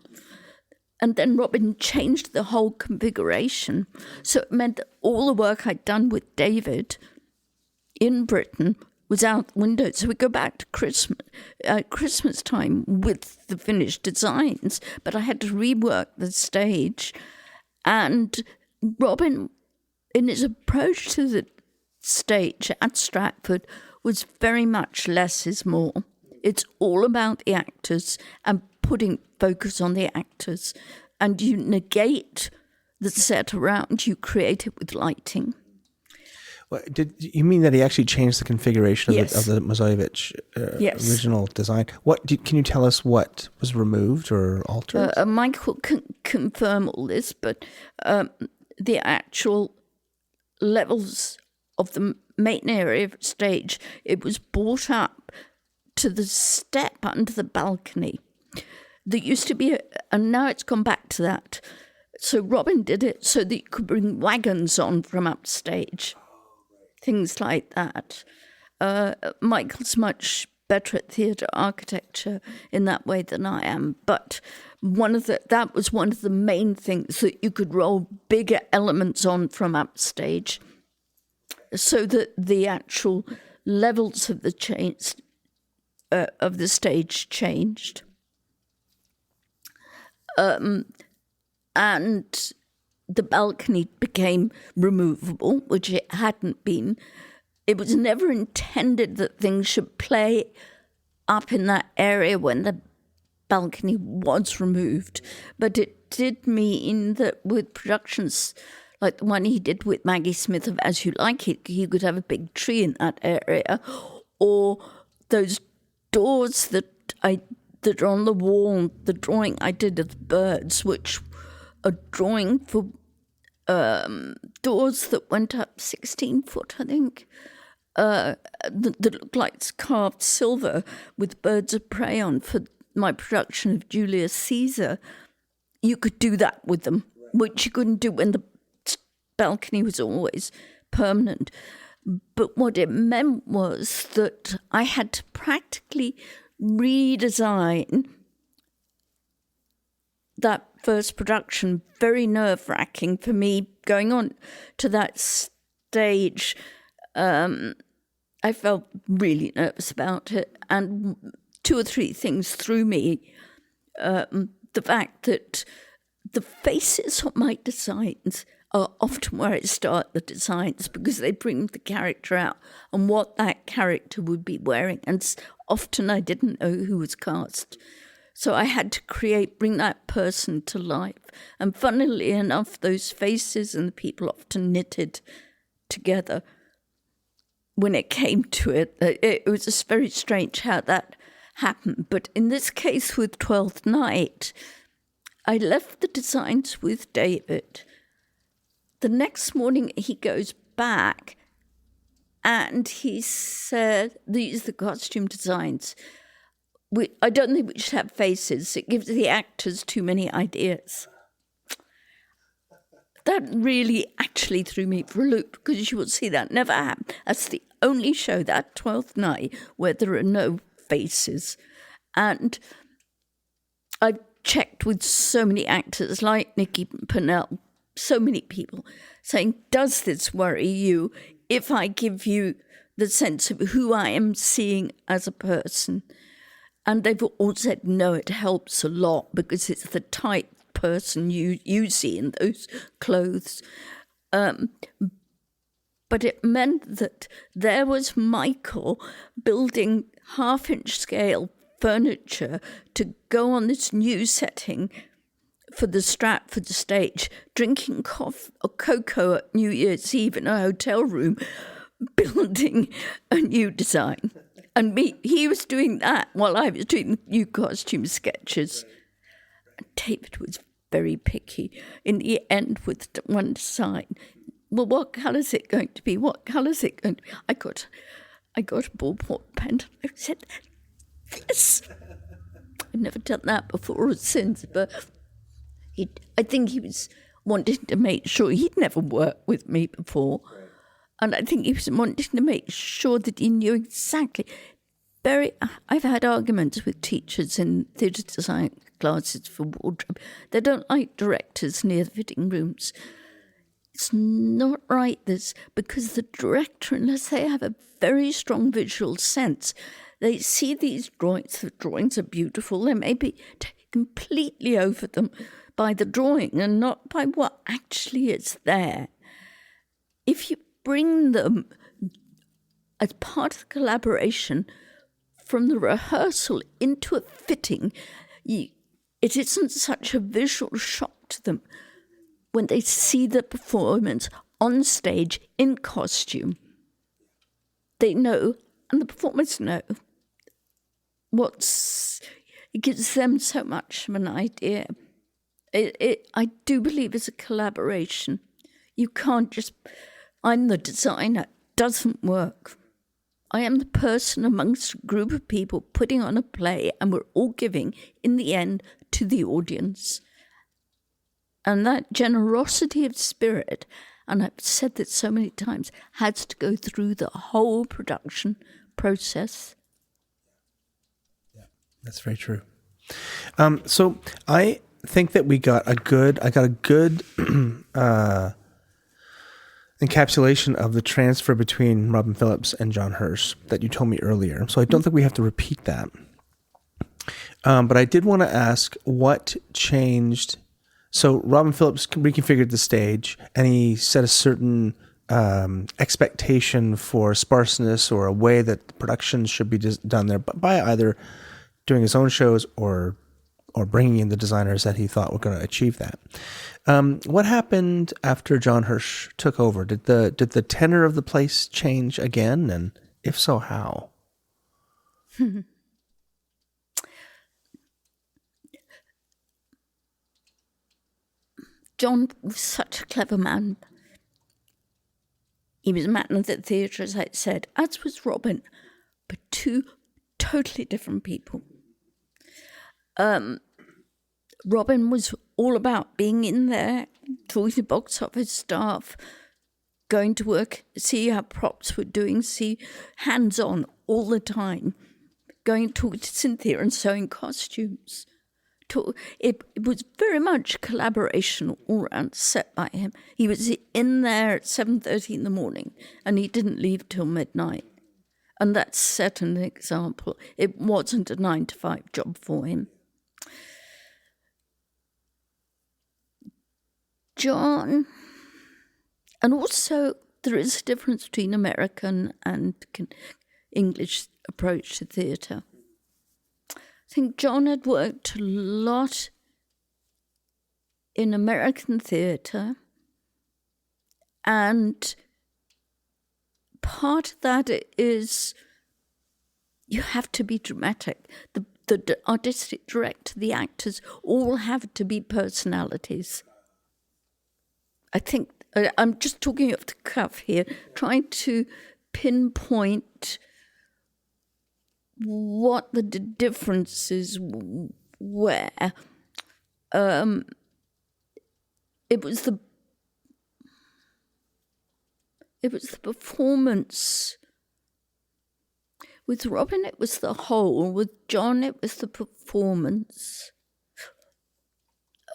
and then Robin changed the whole configuration. So it meant that all the work I'd done with David in Britain was out the window. So we go back to Christmas time with the finished designs, but I had to rework the stage. And Robin, in his approach to the stage at Stratford, was very much less is more. It's all about the actors and putting focus on the actors. And you negate the set around, you create it with lighting. Well, did you mean that he actually changed the configuration of the Mozovich original design? Can you tell us what was removed or altered? Michael can confirm all this, but the actual levels of the main area of stage, it was brought up to the step under the balcony. There used to be, and now it's gone back to that. So Robin did it so that you could bring wagons on from upstage, things like that. Michael's much better at theatre architecture in that way than I am, but that was one of the main things, that you could roll bigger elements on from upstage, so that the actual levels of the stage changed. And the balcony became removable, which it hadn't been. It was never intended that things should play up in that area when the balcony was removed. But it did mean that with productions like the one he did with Maggie Smith of As You Like It. He could have a big tree in that area, or those doors that are on the wall. The drawing I did of the birds, which a drawing for doors that went up 16 foot, I think, that looked like it's carved silver with birds of prey on for my production of Julius Caesar. You could do that with them, which you couldn't do when the balcony was always permanent. But what it meant was that I had to practically redesign that first production. Very nerve-wracking for me going on to that stage. I felt really nervous about it, and 2 or 3 things threw me. The fact that the faces on my designs are often where I start the designs, because they bring the character out and what that character would be wearing. And often I didn't know who was cast. So I had to bring that person to life. And funnily enough, those faces and the people often knitted together. When it came to it, it was just very strange how that happened. But in this case with Twelfth Night, I left the designs with David. The next morning he goes back and he said, these are the costume designs. I don't think we should have faces. It gives the actors too many ideas. That really actually threw me for a loop, because you will see that never happened. That's the only show, that 12th Night, where there are no faces. And I've checked with so many actors like Nikki Pennell, so many people, saying, does this worry you if I give you the sense of who I am seeing as a person? And they've all said, no, it helps a lot, because it's the type person you see in those clothes. But it meant that there was Michael building half-inch scale furniture to go on this new setting for the Stratford stage, drinking cocoa at New Year's Eve in a hotel room, building a new design. And he was doing that while I was doing new costume sketches. And David was very picky. In the end, with one design, well, what colour is it going to be? What colour is it going to be? I got a ballpoint pen. I said, this. I've never done that before or since, but I think he was wanting to make sure. He'd never worked with me before. And I think he was wanting to make sure that he knew exactly. I've had arguments with teachers in theatre design classes for wardrobe. They don't like directors near the fitting rooms. It's not right, this, because the director, unless they have a very strong visual sense, they see these drawings. The drawings are beautiful. They may be completely over them by the drawing and not by what actually is there. If you bring them as part of the collaboration from the rehearsal into a fitting, it isn't such a visual shock to them when they see the performance on stage in costume. They know, and the performers know, it gives them so much of an idea. I do believe it's a collaboration. You can't just, I'm the designer. It doesn't work. I am the person amongst a group of people putting on a play, and we're all giving, in the end, to the audience. And that generosity of spirit, and I've said that so many times, has to go through the whole production process. Yeah, that's very true. So I think that I got a good encapsulation of the transfer between Robin Phillips and John Hirsch that you told me earlier. So I don't think we have to repeat that. But I did want to ask what changed. So Robin Phillips reconfigured the stage, and he set a certain expectation for sparseness or a way that the production should be done there by either doing his own shows or or bringing in the designers that he thought were going to achieve that. What happened after John Hirsch took over? Did the tenor of the place change again, and if so, how? John was such a clever man. He was a man of the theatre, as I said, as was Robin, but two totally different people. Robin was all about being in there, talking to box office staff, going to work, see how props were doing, see hands-on all the time, going to talk to Cynthia and sewing costumes. It was very much collaboration all around set by him. He was in there at 7:30 in the morning and he didn't leave till midnight. And that set an example. It wasn't a 9-to-5 job for him. John, and also there is a difference between American and English approach to theatre. I think John had worked a lot in American theatre, and part of that is you have to be dramatic. The artistic director, the actors, all have to be personalities. I think, I'm just talking off the cuff here, trying to pinpoint what the differences were. It was the performance. With Robin, it was the whole. With John, it was the performance.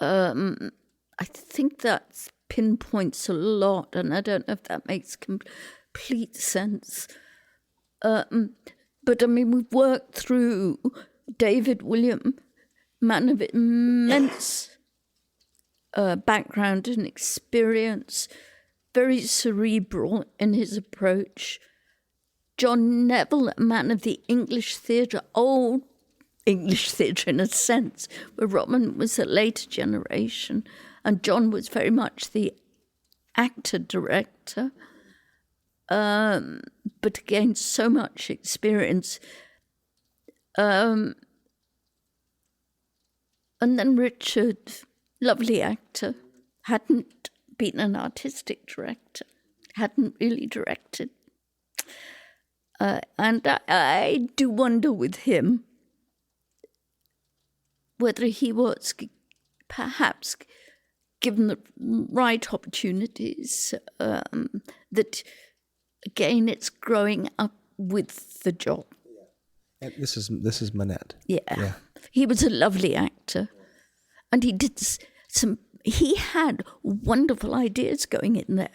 I think that pinpoints a lot, and I don't know if that makes complete sense. But I mean, we've worked through David William, man of immense background and experience, very cerebral in his approach. John Neville, a man of the English theatre, old English theatre in a sense, where Robin was a later generation, and John was very much the actor-director. But again, so much experience. And then Richard, lovely actor, hadn't been an artistic director, hadn't really directed. And I do wonder with him whether he was perhaps given the right opportunities, that again, it's growing up with the job. And this is Manette. Yeah. He was a lovely actor, and he did he had wonderful ideas going in there.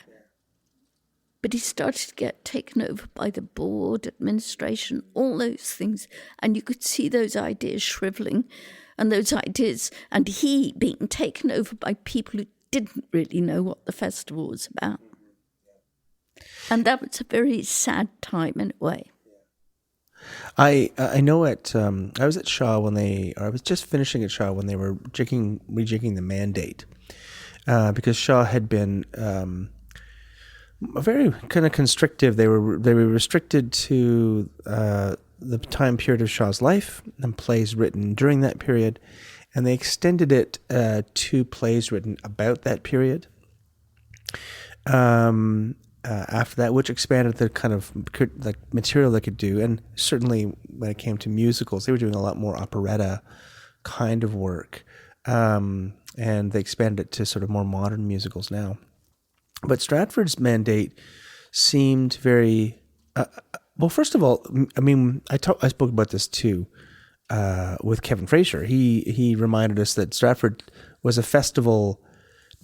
But he started to get taken over by the board, administration, all those things, and you could see those ideas shriveling, and he being taken over by people who didn't really know what the festival was about. And that was a very sad time in a way. I know I was at Shaw I was just finishing at Shaw when they were rejigging the mandate, because Shaw had been very kind of constrictive. They were restricted to the time period of Shaw's life and plays written during that period, and they extended it to plays written about that period. After that, which expanded the kind of like material they could do, and certainly when it came to musicals, they were doing a lot more operetta kind of work, and they expanded it to sort of more modern musicals now. But Stratford's mandate seemed very well. First of all, I mean, I spoke about this too with Kevin Fraser. He reminded us that Stratford was a festival.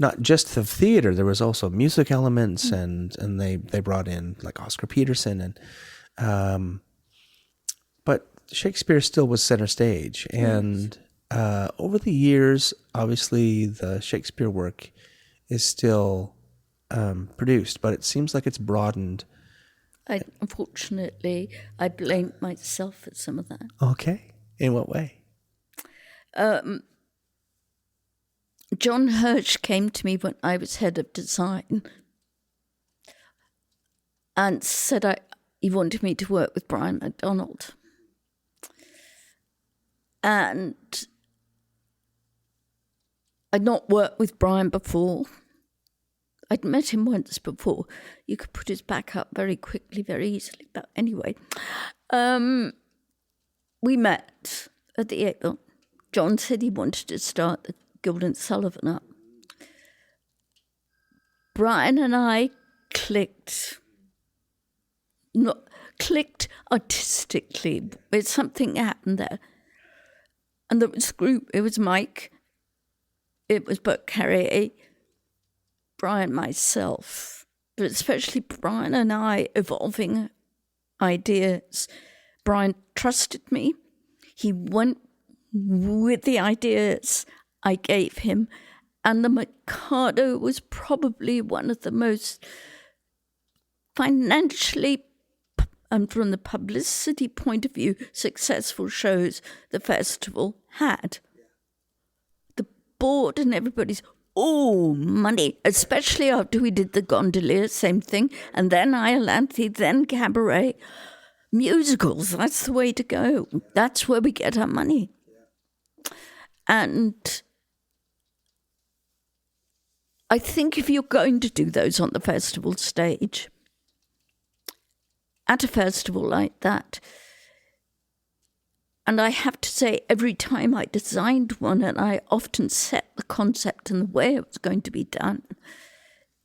Not just the theater, there was also music elements, and they brought in like Oscar Peterson, and but Shakespeare still was center stage. And over the years, obviously the Shakespeare work is still produced, but it seems like it's broadened. Unfortunately, I blame myself for some of that. Okay, in what way? John Hirsch came to me when I was head of design and said he wanted me to work with Brian MacDonald. And I'd not worked with Brian before. I'd met him once before. You could put his back up very quickly, very easily. But anyway, we met at the April. John said he wanted to start the Guild and Sullivan up. Brian and I clicked artistically. Something happened there. And there was a group. It was Mike. It was Bert Carrier, Brian, myself. But especially Brian and I evolving ideas. Brian trusted me. He went with the ideas I gave him. And the Mikado was probably one of the most financially and from the publicity point of view, successful shows the festival had. The board and everybody's, money, especially after we did the Gondolier, same thing, and then Iolanthe, then Cabaret. Musicals, that's the way to go. That's where we get our money. And I think if you're going to do those on the festival stage, at a festival like that, and I have to say, every time I designed one, and I often set the concept and the way it was going to be done,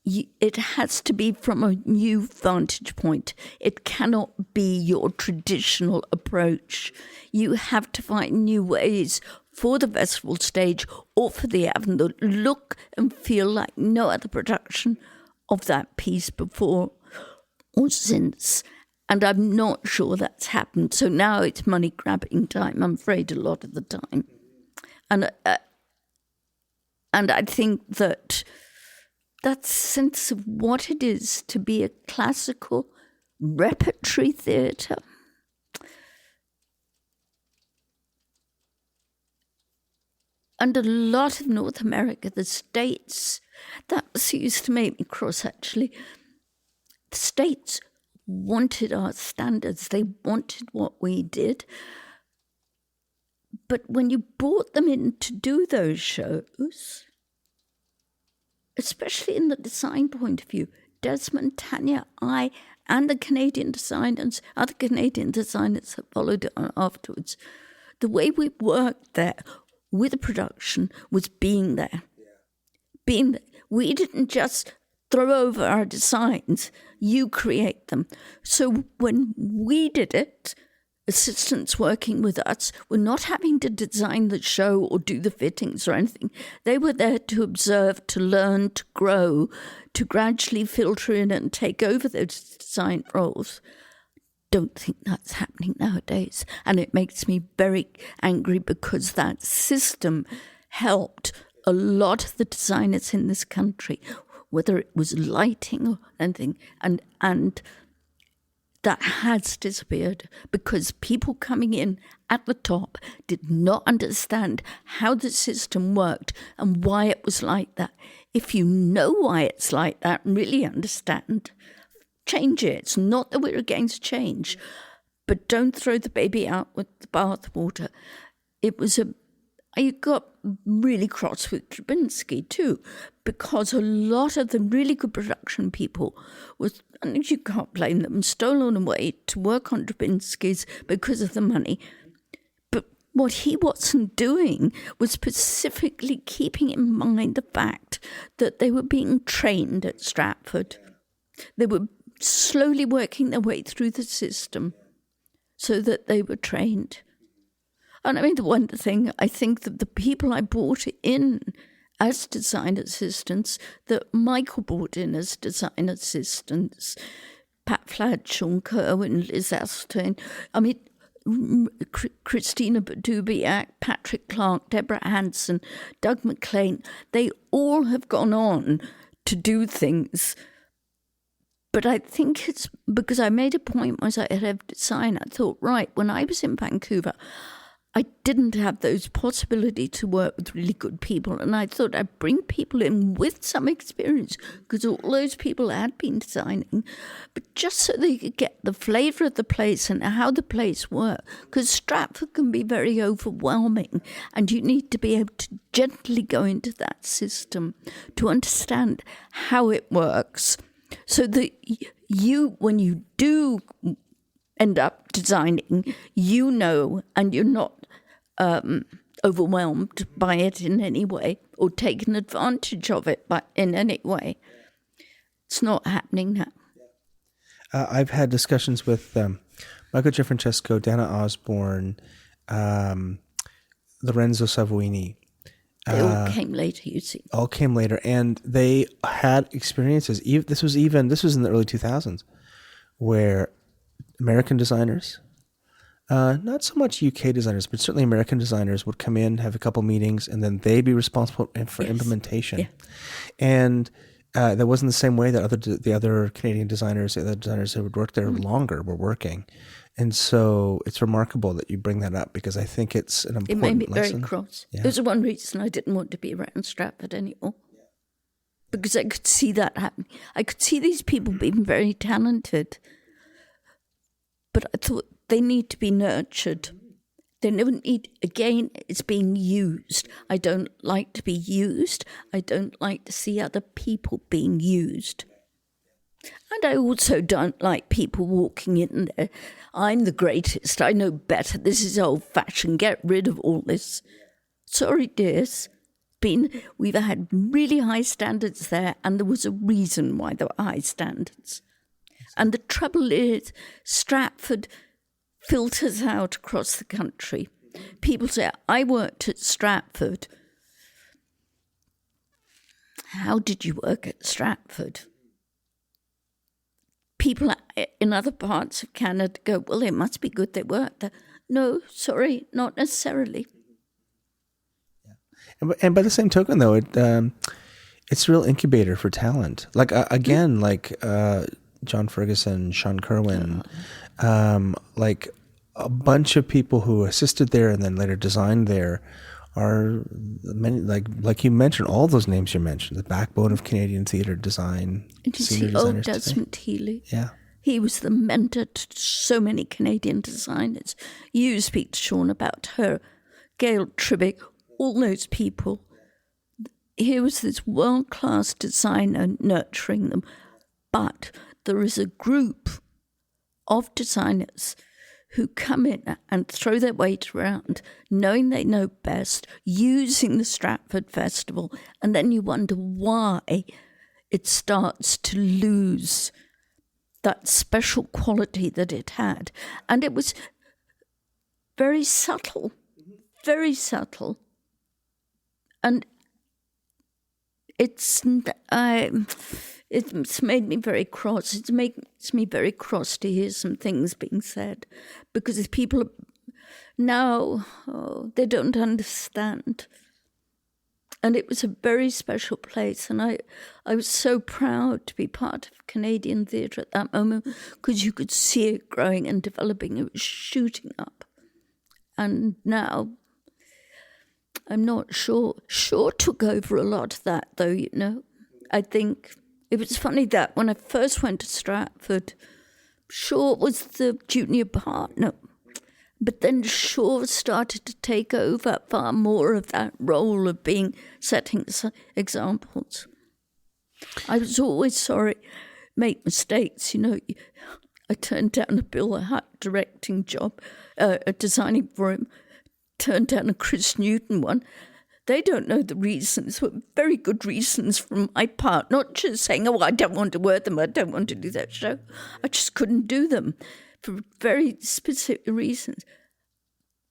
it has to be from a new vantage point. It cannot be your traditional approach. You have to find new ways for the festival stage or for the Avenue that look and feel like no other production of that piece before or since. And I'm not sure that's happened. So now it's money grabbing time, I'm afraid, a lot of the time. And I think that sense of what it is to be a classical repertory theatre and a lot of North America, the States, that used to make me cross, actually. The States wanted our standards. They wanted what we did. But when you brought them in to do those shows, especially in the design point of view, Desmond, Tanya, I, and the Canadian designers, other Canadian designers that followed on afterwards, the way we worked there with the production was being there. Being there. We didn't just throw over our designs, you create them. So when we did it, assistants working with us were not having to design the show or do the fittings or anything. They were there to observe, to learn, to grow, to gradually filter in and take over those design roles. Don't think that's happening nowadays. And it makes me very angry because that system helped a lot of the designers in this country, whether it was lighting or anything, and that has disappeared because people coming in at the top did not understand how the system worked and why it was like that. If you know why it's like that, really understand, change it. It's not that we're against change, but don't throw the baby out with the bathwater. I got really cross with Drabinsky too, because a lot of the really good production people and you can't blame them, stolen away to work on Drabinsky's because of the money. But what he wasn't doing was specifically keeping in mind the fact that they were being trained at Stratford. They were slowly working their way through the system so that they were trained. And I mean, the one thing, I think that the people I brought in as design assistants, that Michael brought in as design assistants, Pat Fladd, Sean Kerwin, Liz Aston, I mean, Christina Badubiak, Patrick Clark, Deborah Hanson, Doug McLean, they all have gone on to do things. But I think it's because I made a point as I head of design, I thought, right, when I was in Vancouver, I didn't have those possibilities to work with really good people. And I thought I'd bring people in with some experience, because all those people had been designing, but just so they could get the flavour of the place and how the place works. Because Stratford can be very overwhelming, and you need to be able to gently go into that system to understand how it works, so that you, when you do end up designing, you know, and you're not overwhelmed by it in any way or taken advantage of it in any way. It's not happening now. I've had discussions with Michael Gianfrancesco, Dana Osborne, Lorenzo Savoini. They all came later, you see. All came later, and they had experiences. This was in the early 2000s, where American designers, not so much UK designers, but certainly American designers would come in, have a couple meetings, and then they'd be responsible for implementation. Yeah. And that wasn't the same way that the other Canadian designers, the other designers who would work there longer were working. And so it's remarkable that you bring that up, because I think it's an important lesson. It made me very cross. Yeah. It was one reason I didn't want to be around Stratford anymore. Because I could see that happening. I could see these people being very talented. But I thought they need to be nurtured. They never need, again, it's being used. I don't like to be used. I don't like to see other people being used. And I also don't like people walking in there. I'm the greatest. I know better. This is old-fashioned. Get rid of all this. Sorry, dears. We've had really high standards there, and there was a reason why there were high standards. And the trouble is, Stratford filters out across the country. People say, I worked at Stratford. How did you work at Stratford? People in other parts of Canada go, well, it must be good they worked there. No, sorry, not necessarily. Yeah. And by the same token, though, it's a real incubator for talent. Like, again, John Ferguson, Sean Kerwin, like a bunch of people who assisted there and then later designed there are many, like you mentioned, all those names you mentioned, the backbone of Canadian theatre design. And you see old Desmond Healy? Yeah. He was the mentor to so many Canadian designers. You speak to Sean about her, Gail Tribick, all those people. Here was this world-class designer nurturing them, but there is a group of designers who come in and throw their weight around, knowing they know best, using the Stratford Festival, and then you wonder why it starts to lose that special quality that it had. And it was very subtle, very subtle. And it's made me very cross. It makes me very cross to hear some things being said, because people now, they don't understand. And it was a very special place, and I was so proud to be part of Canadian theatre at that moment, because you could see it growing and developing. It was shooting up. And now, I'm not sure. Shaw took over a lot of that, though, you know. I think it was funny that when I first went to Stratford, Shaw was the junior partner. But then Shaw started to take over far more of that role of setting examples. I was always sorry, make mistakes, you know. I turned down a Bill Hutt directing job, designing for him, turned down a Chris Newton one. They don't know the reasons, but very good reasons from my part, not just saying, I don't want to work them, I don't want to do that show. I just couldn't do them for very specific reasons.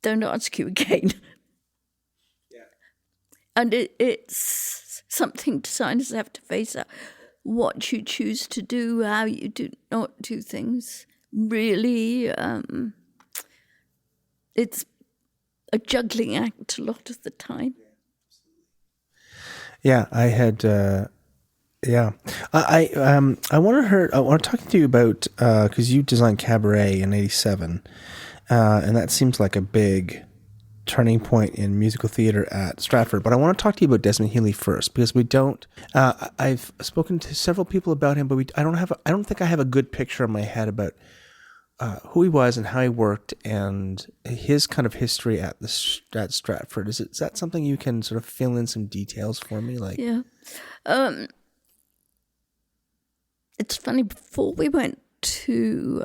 Don't ask you again. Yeah. And it's something designers have to face out. What you choose to do, how you do not do things. Really, it's a juggling act a lot of the time. Yeah, I had. I want to talk to you about because you designed Cabaret in '87, and that seems like a big turning point in musical theater at Stratford. But I want to talk to you about Desmond Healy first, because we don't. I've spoken to several people about him, but I don't think I have a good picture in my head about who he was and how he worked and his kind of history at Stratford. Is that something you can sort of fill in some details for me? Yeah. It's funny, before we went to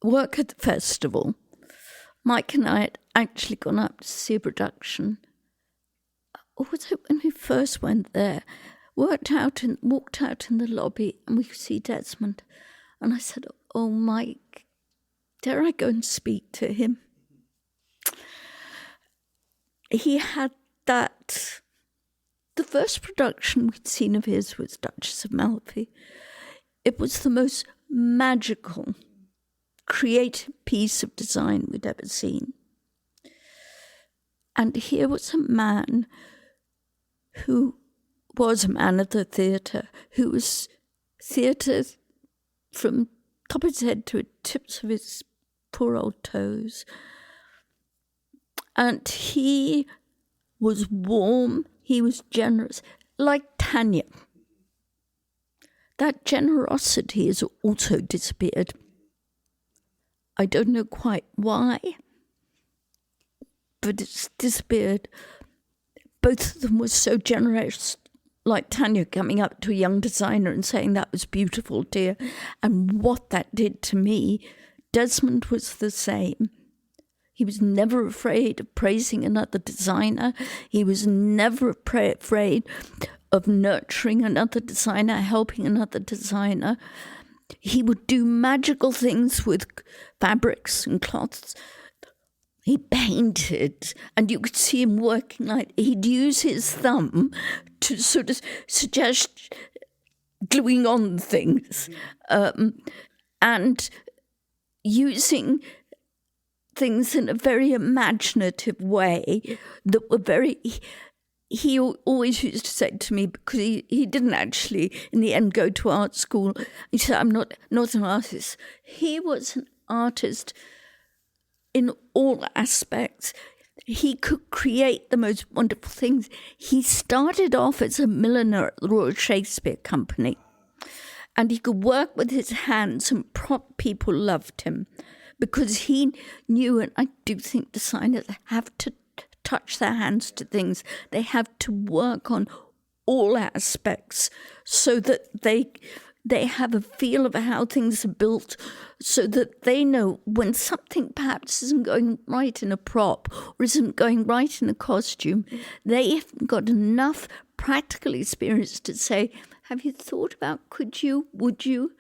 work at the festival, Mike and I had actually gone up to see a production. Or was it when we first went there? Walked out in the lobby, and we could see Desmond. And I said, "Oh, Mike, dare I go and speak to him?" He had that. The first production we'd seen of his was Duchess of Malfi. It was the most magical, creative piece of design we'd ever seen. And here was a man who was a man of the theatre, who was theatre from top of his head to the tips of his poor old toes. And he was warm, he was generous, like Tanya. That generosity has also disappeared. I don't know quite why, but it's disappeared. Both of them were so generous, like Tanya coming up to a young designer and saying, "That was beautiful, dear." And what that did to me, Desmond was the same. He was never afraid of praising another designer. He was never afraid of nurturing another designer, helping another designer. He would do magical things with fabrics and cloths. He painted, and you could see him working like he'd use his thumb to sort of suggest gluing on things, and using things in a very imaginative way that were very... He always used to say to me, because he didn't actually in the end go to art school, he said, "I'm not an artist." He was an artist in all aspects. He could create the most wonderful things. He started off as a milliner at the Royal Shakespeare Company, and he could work with his hands, and people loved him because he knew, and I do think designers have to touch their hands to things. They have to work on all aspects so that they have a feel of how things are built, so that they know when something perhaps isn't going right in a prop or isn't going right in a costume, they have got enough practical experience to say, "Have you thought about, would you,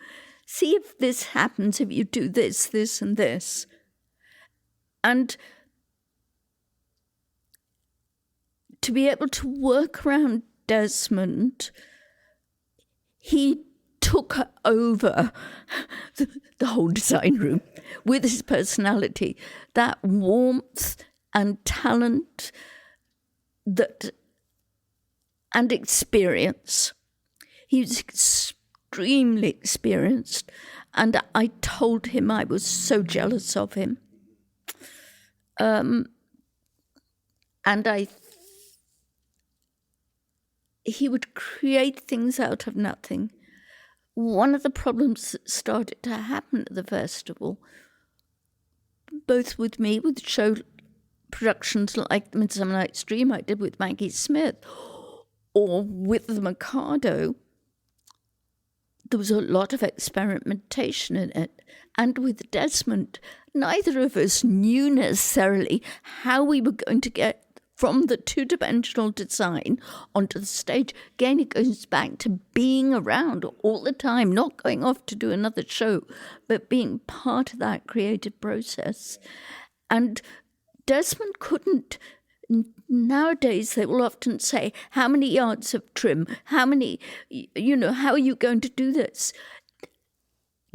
see if this happens, if you do this, this and this?" And to be able to work around Desmond, he took over the whole design room with his personality, that warmth and talent and experience. He was extremely experienced, and I told him I was so jealous of him. And he would create things out of nothing. One of the problems that started to happen at the festival, both with me, with show productions like Midsummer Night's Dream I did with Maggie Smith, or with the Mikado, there was a lot of experimentation in it. And with Desmond, neither of us knew necessarily how we were going to get from the two-dimensional design onto the stage. Again, it goes back to being around all the time, not going off to do another show, but being part of that creative process. And Desmond couldn't... Nowadays, they will often say, "How many yards of trim? How many, how are you going to do this?"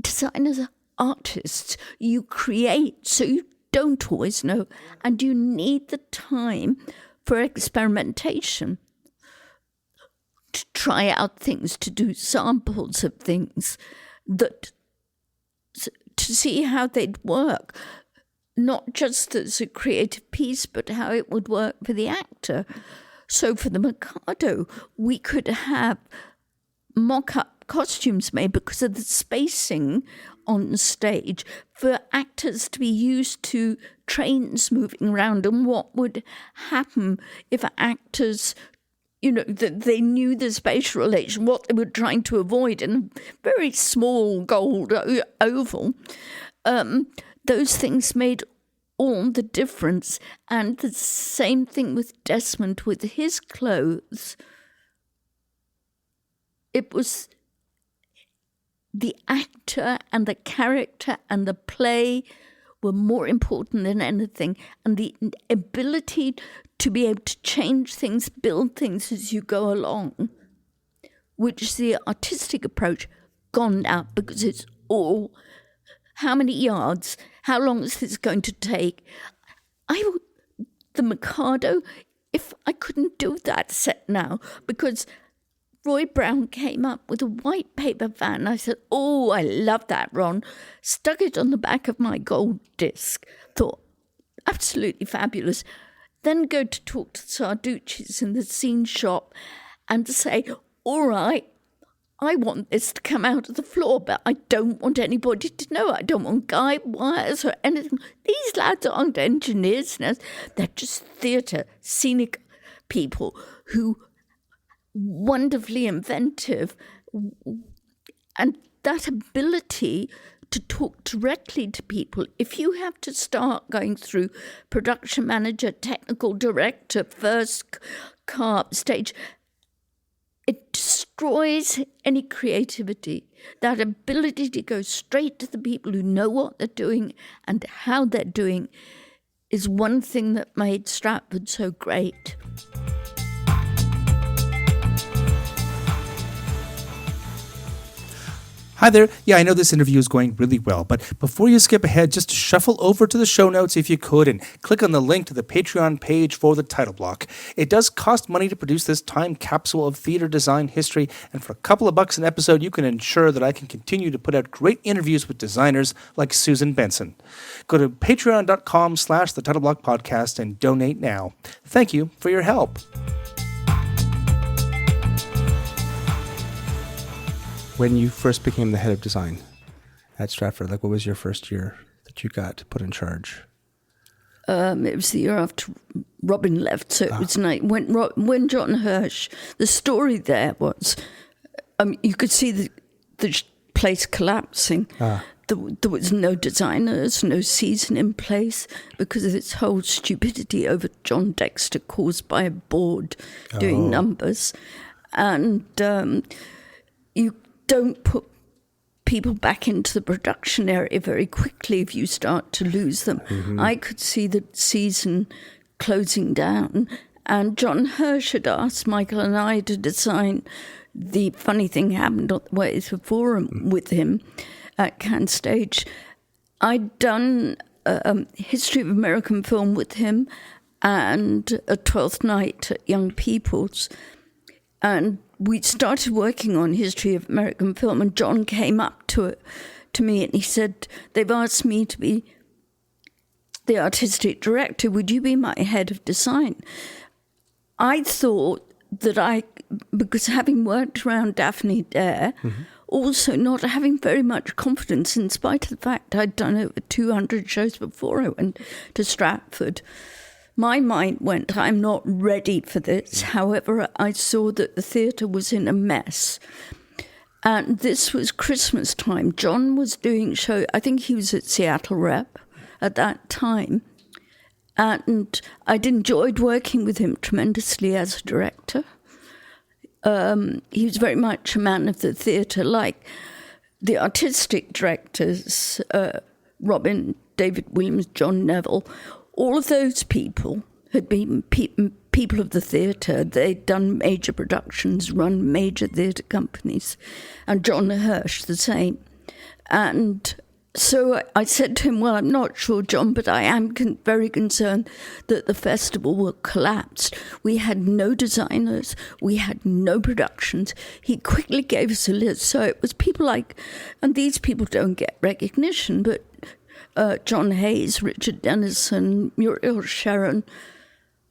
Designers are artists. You create, so you don't always know. And you need the time for experimentation, to try out things, to do samples of things, to see how they'd work. not just as a creative piece, but how it would work for the actor. So for the Mikado, we could have mock-up costumes made because of the spacing on the stage for actors to be used to trains moving around and what would happen if actors, that they knew the spatial relation, what they were trying to avoid in a very small gold oval. Those things made all the difference. And the same thing with Desmond, with his clothes. It was the actor and the character and the play were more important than anything. And the ability to be able to change things, build things as you go along, which is the artistic approach, gone out because it's all, how many yards, how long is this going to take? The Mikado, if I couldn't do that set now, because Roy Brown came up with a white paper van. I said, oh, I love that, Ron. Stuck it on the back of my gold disc. Thought, absolutely fabulous. Then go to talk to Sarducci's in the scene shop and say, all right, I want this to come out of the floor, but I don't want anybody to know. I don't want guide wires or anything. These lads aren't engineers. They're just theatre, scenic people who wonderfully inventive, and that ability to talk directly to people. If you have to start going through production manager, technical director, first car, stage, it destroys any creativity. That ability to go straight to the people who know what they're doing and how they're doing is one thing that made Stratford so great. Hi there. Yeah, I know this interview is going really well, but before you skip ahead, just shuffle over to the show notes if you could and click on the link to the Patreon page for the title block. It does cost money to produce this time capsule of theater design history, and for a couple of bucks an episode, you can ensure that I can continue to put out great interviews with designers like Susan Benson. Go to patreon.com/the title block podcast and donate now. Thank you for your help. When you first became the head of design at Stratford, what was your first year that you got put in charge? It was the year after Robin left, so it was nice. When John Hirsch, the story there was, you could see the place collapsing. There was no designers, no season in place because of this whole stupidity over John Dexter caused by a board doing numbers. And you don't put people back into the production area very quickly if you start to lose them. Mm-hmm. I could see the season closing down, and John Hirsch had asked Michael and I to design. The funny thing happened on the way to Forum with him at Cannes Stage. I'd done a history of American film with him and a 12th Night at Young People's, and we started working on history of American film, and John came up to me and he said, they've asked me to be the artistic director. Would you be my head of design? I thought that because having worked around Daphne Dare, also not having very much confidence, in spite of the fact I'd done over 200 shows before I went to Stratford, my mind went, I'm not ready for this. However, I saw that the theatre was in a mess. And this was Christmas time. John was doing show, I think he was at Seattle Rep at that time. And I'd enjoyed working with him tremendously as a director. He was very much a man of the theatre, like the artistic directors, Robin, David Williams, John Neville. All of those people had been people of the theatre. They'd done major productions, run major theatre companies, and John Hirsch the same. And so I said to him, well, I'm not sure, John, but I am very concerned that the festival will collapse. We had no designers. We had no productions. He quickly gave us a list. So it was people like, and these people don't get recognition, but John Hayes, Richard Dennison, Muriel Sharon,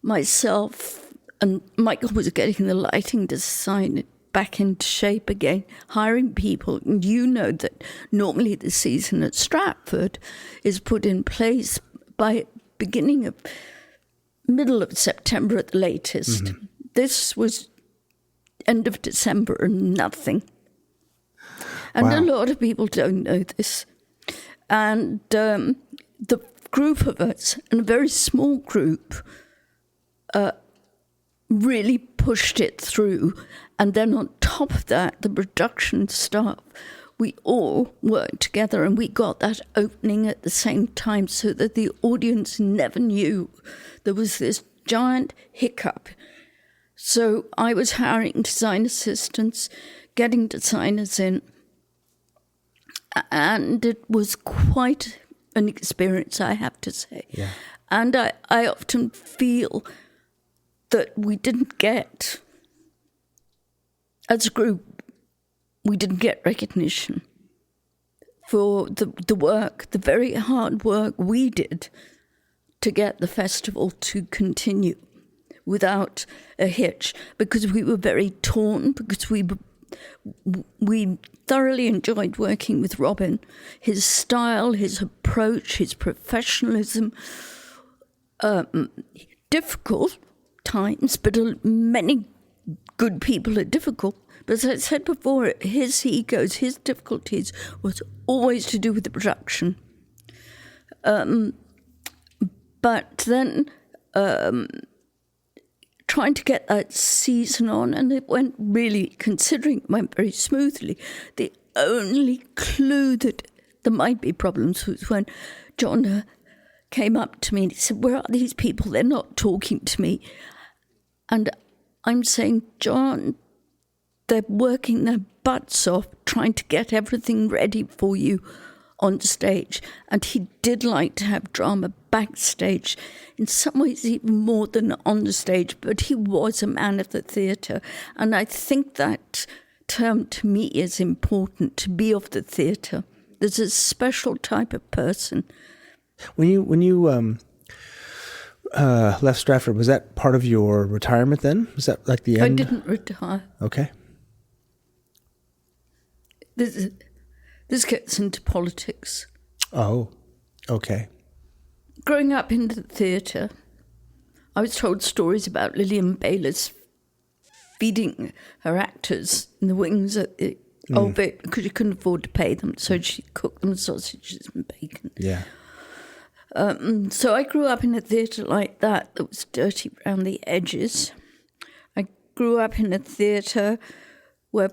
myself, and Michael was getting the lighting design back into shape again, hiring people. And you know that normally the season at Stratford is put in place by middle of September at the latest. Mm-hmm. This was end of December and nothing. And a lot of people don't know this. And the group of us, and a very small group, really pushed it through. And then on top of that, the production staff, we all worked together and we got that opening at the same time so that the audience never knew there was this giant hiccup. So I was hiring design assistants, getting designers in, and it was quite an experience, I have to say. Yeah. And I often feel that we didn't get, as a group, we didn't get recognition for the work, the very hard work we did to get the festival to continue without a hitch, because we were very torn, because we thoroughly enjoyed working with Robin. His style, his approach, his professionalism, difficult times, but many good people are difficult. But as I said before, his egos, his difficulties was always to do with the production. But then trying to get that season on, and it went really, considering it went very smoothly. The only clue that there might be problems was when John came up to me and he said, "Where are these people? They're not talking to me." And I'm saying, "John, they're working their butts off trying to get everything ready for you on stage." And he did like to have drama backstage, in some ways even more than on the stage, but he was a man of the theatre. And I think that term to me is important, to be of the theatre. There's a special type of person. When you left Stratford, was that part of your retirement then? Was that like the end? I didn't retire. Okay. This gets into politics. Oh, okay. Growing up in the theatre, I was told stories about Lillian Baylis feeding her actors in the wings at the old bit because she couldn't afford to pay them, so she cooked them sausages and bacon. Yeah. So I grew up in a theatre like that was dirty around the edges. I grew up in a theatre where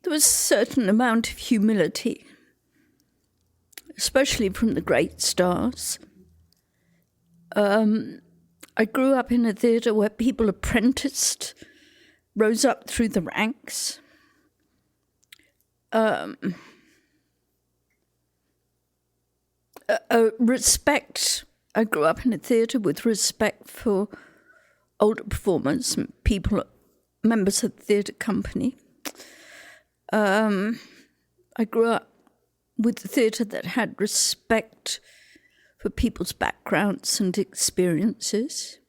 there was a certain amount of humility, especially from the great stars. I grew up in a theatre where people apprenticed, rose up through the ranks. Respect. I grew up in a theatre with respect for older performers and people, members of the theatre company. I grew up with a theatre that had respect for people's backgrounds and experiences.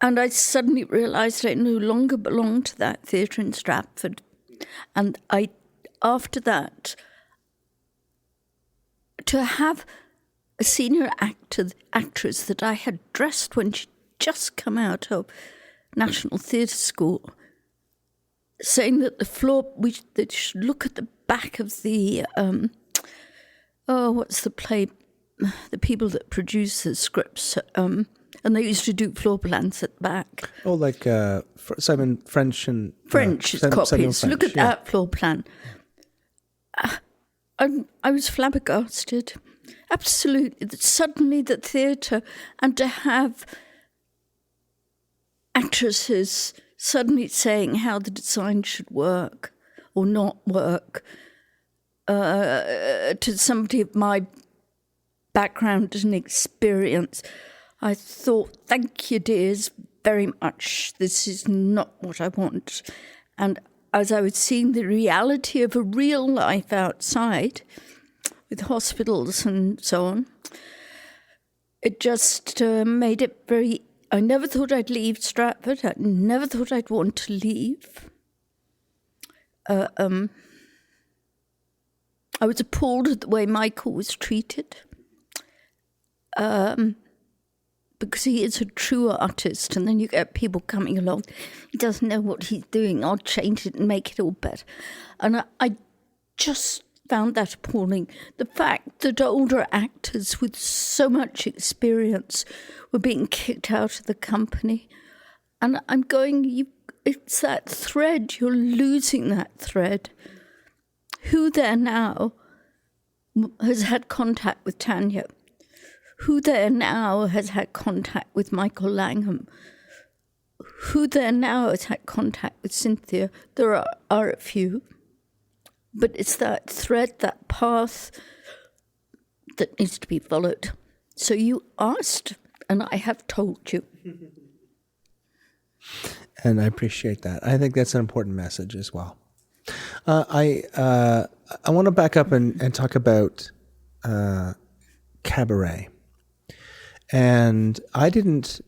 And I suddenly realised I no longer belonged to that theatre in Stratford. And after that, to have a senior actress that I had dressed when she'd just come out of National Theatre School, saying that they should look at the back of the, what's the play, the people that produce the scripts, and they used to do floor plans at the back. Oh, like Simon French and... French copies. French, look at that floor plan. I was flabbergasted. Absolutely. Suddenly the theatre, and to have actresses suddenly saying how the design should work or not work, to somebody of my background and experience, I thought, thank you, dears, very much. This is not what I want. And as I was seeing the reality of a real life outside, with hospitals and so on. It just made it very... I never thought I'd leave Stratford. I never thought I'd want to leave. I was appalled at the way Michael was treated. Because he is a true artist, and then you get people coming along, he doesn't know what he's doing, I'll change it and make it all better. And I just found that appalling. The fact that older actors with so much experience were being kicked out of the company. And I'm going, it's that thread, you're losing that thread. Who there now has had contact with Tanya? Who there now has had contact with Michael Langham? Who there now has had contact with Cynthia? There are a few. But it's that thread, that path that needs to be followed. So you asked, and I have told you. And I appreciate that. I think that's an important message as well. I want to back up and talk about cabaret. And I didn't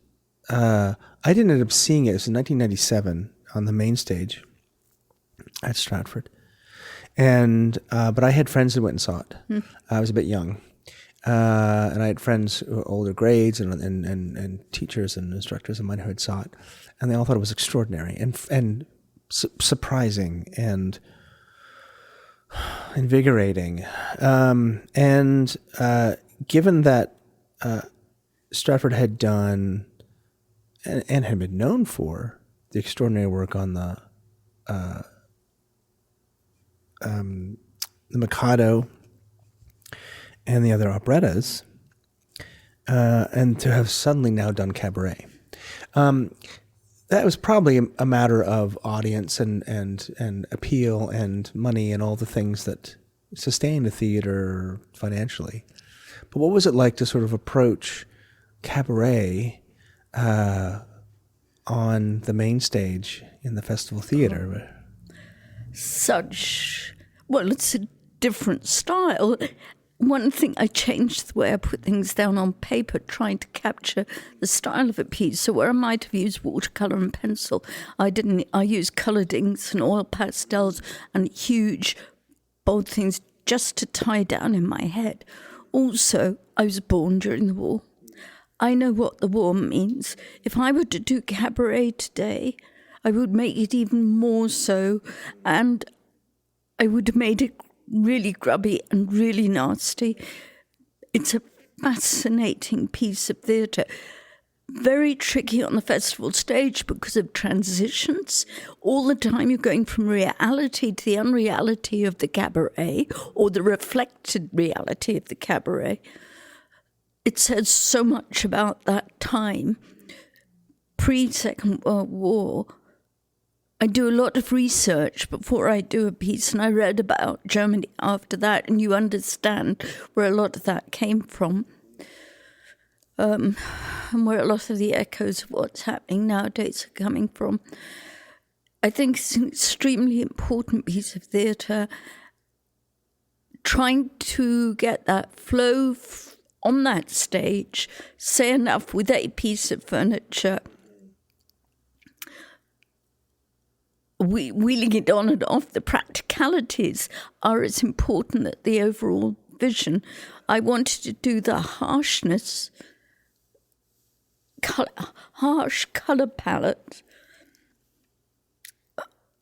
end up seeing it. It was in 1997 on the main stage at Stratford. And but I had friends who went and saw it. I was a bit young, and I had friends who were older grades and teachers and instructors of mine who had saw it, and they all thought it was extraordinary and surprising and invigorating. And given that Stratford had done and had been known for the extraordinary work on the Mikado and the other operettas, and to have suddenly now done cabaret. That was probably a matter of audience and appeal and money and all the things that sustain the theater financially. But what was it like to sort of approach cabaret on the main stage in the Festival Theatre? Well, it's a different style. One thing, I changed the way I put things down on paper, trying to capture the style of a piece. So where I might have used watercolour and pencil, I didn't. I used coloured inks and oil pastels and huge, bold things just to tie down in my head. Also, I was born during the war. I know what the war means. If I were to do cabaret today, I would make it even more so, and I would have made it really grubby and really nasty. It's a fascinating piece of theatre. Very tricky on the festival stage because of transitions. All the time you're going from reality to the unreality of the cabaret, or the reflected reality of the cabaret. It says so much about that time, pre-Second World War. I do a lot of research before I do a piece, and I read about Germany after that, and you understand where a lot of that came from, and where a lot of the echoes of what's happening nowadays are coming from. I think it's an extremely important piece of theatre, trying to get that flow on that stage, say enough with a piece of furniture, wheeling it on and off. The practicalities are as important as the overall vision. I wanted to do the harshness, harsh colour palette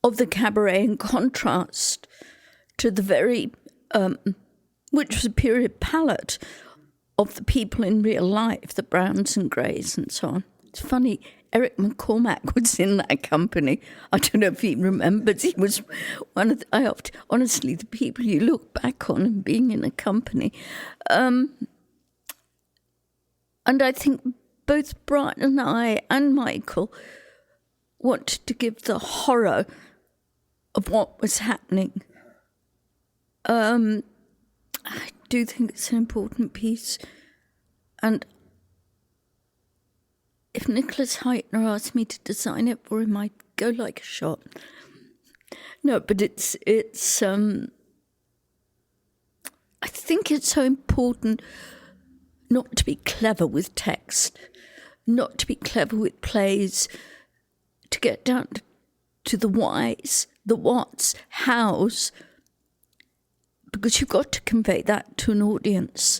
of the cabaret in contrast to the very, which was a period palette of the people in real life, the browns and greys and so on. It's funny, Eric McCormack was in that company. I don't know if he remembers. He was one of honestly, the people you look back on and being in a company. And I think both Brian and I and Michael wanted to give the horror of what was happening. I do think it's an important piece. And if Nicholas Heitner asked me to design it for him, I'd go like a shot. No, but it's I think it's so important not to be clever with text, not to be clever with plays, to get down to the whys, the whats, hows, because you've got to convey that to an audience.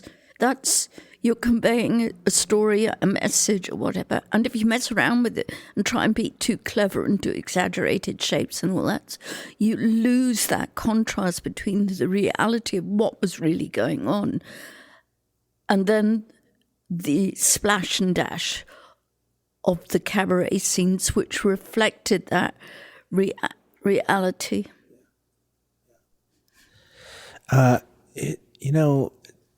You're conveying a story, a message, or whatever. And if you mess around with it and try and be too clever and do exaggerated shapes and all that, you lose that contrast between the reality of what was really going on and then the splash and dash of the cabaret scenes, which reflected that reality.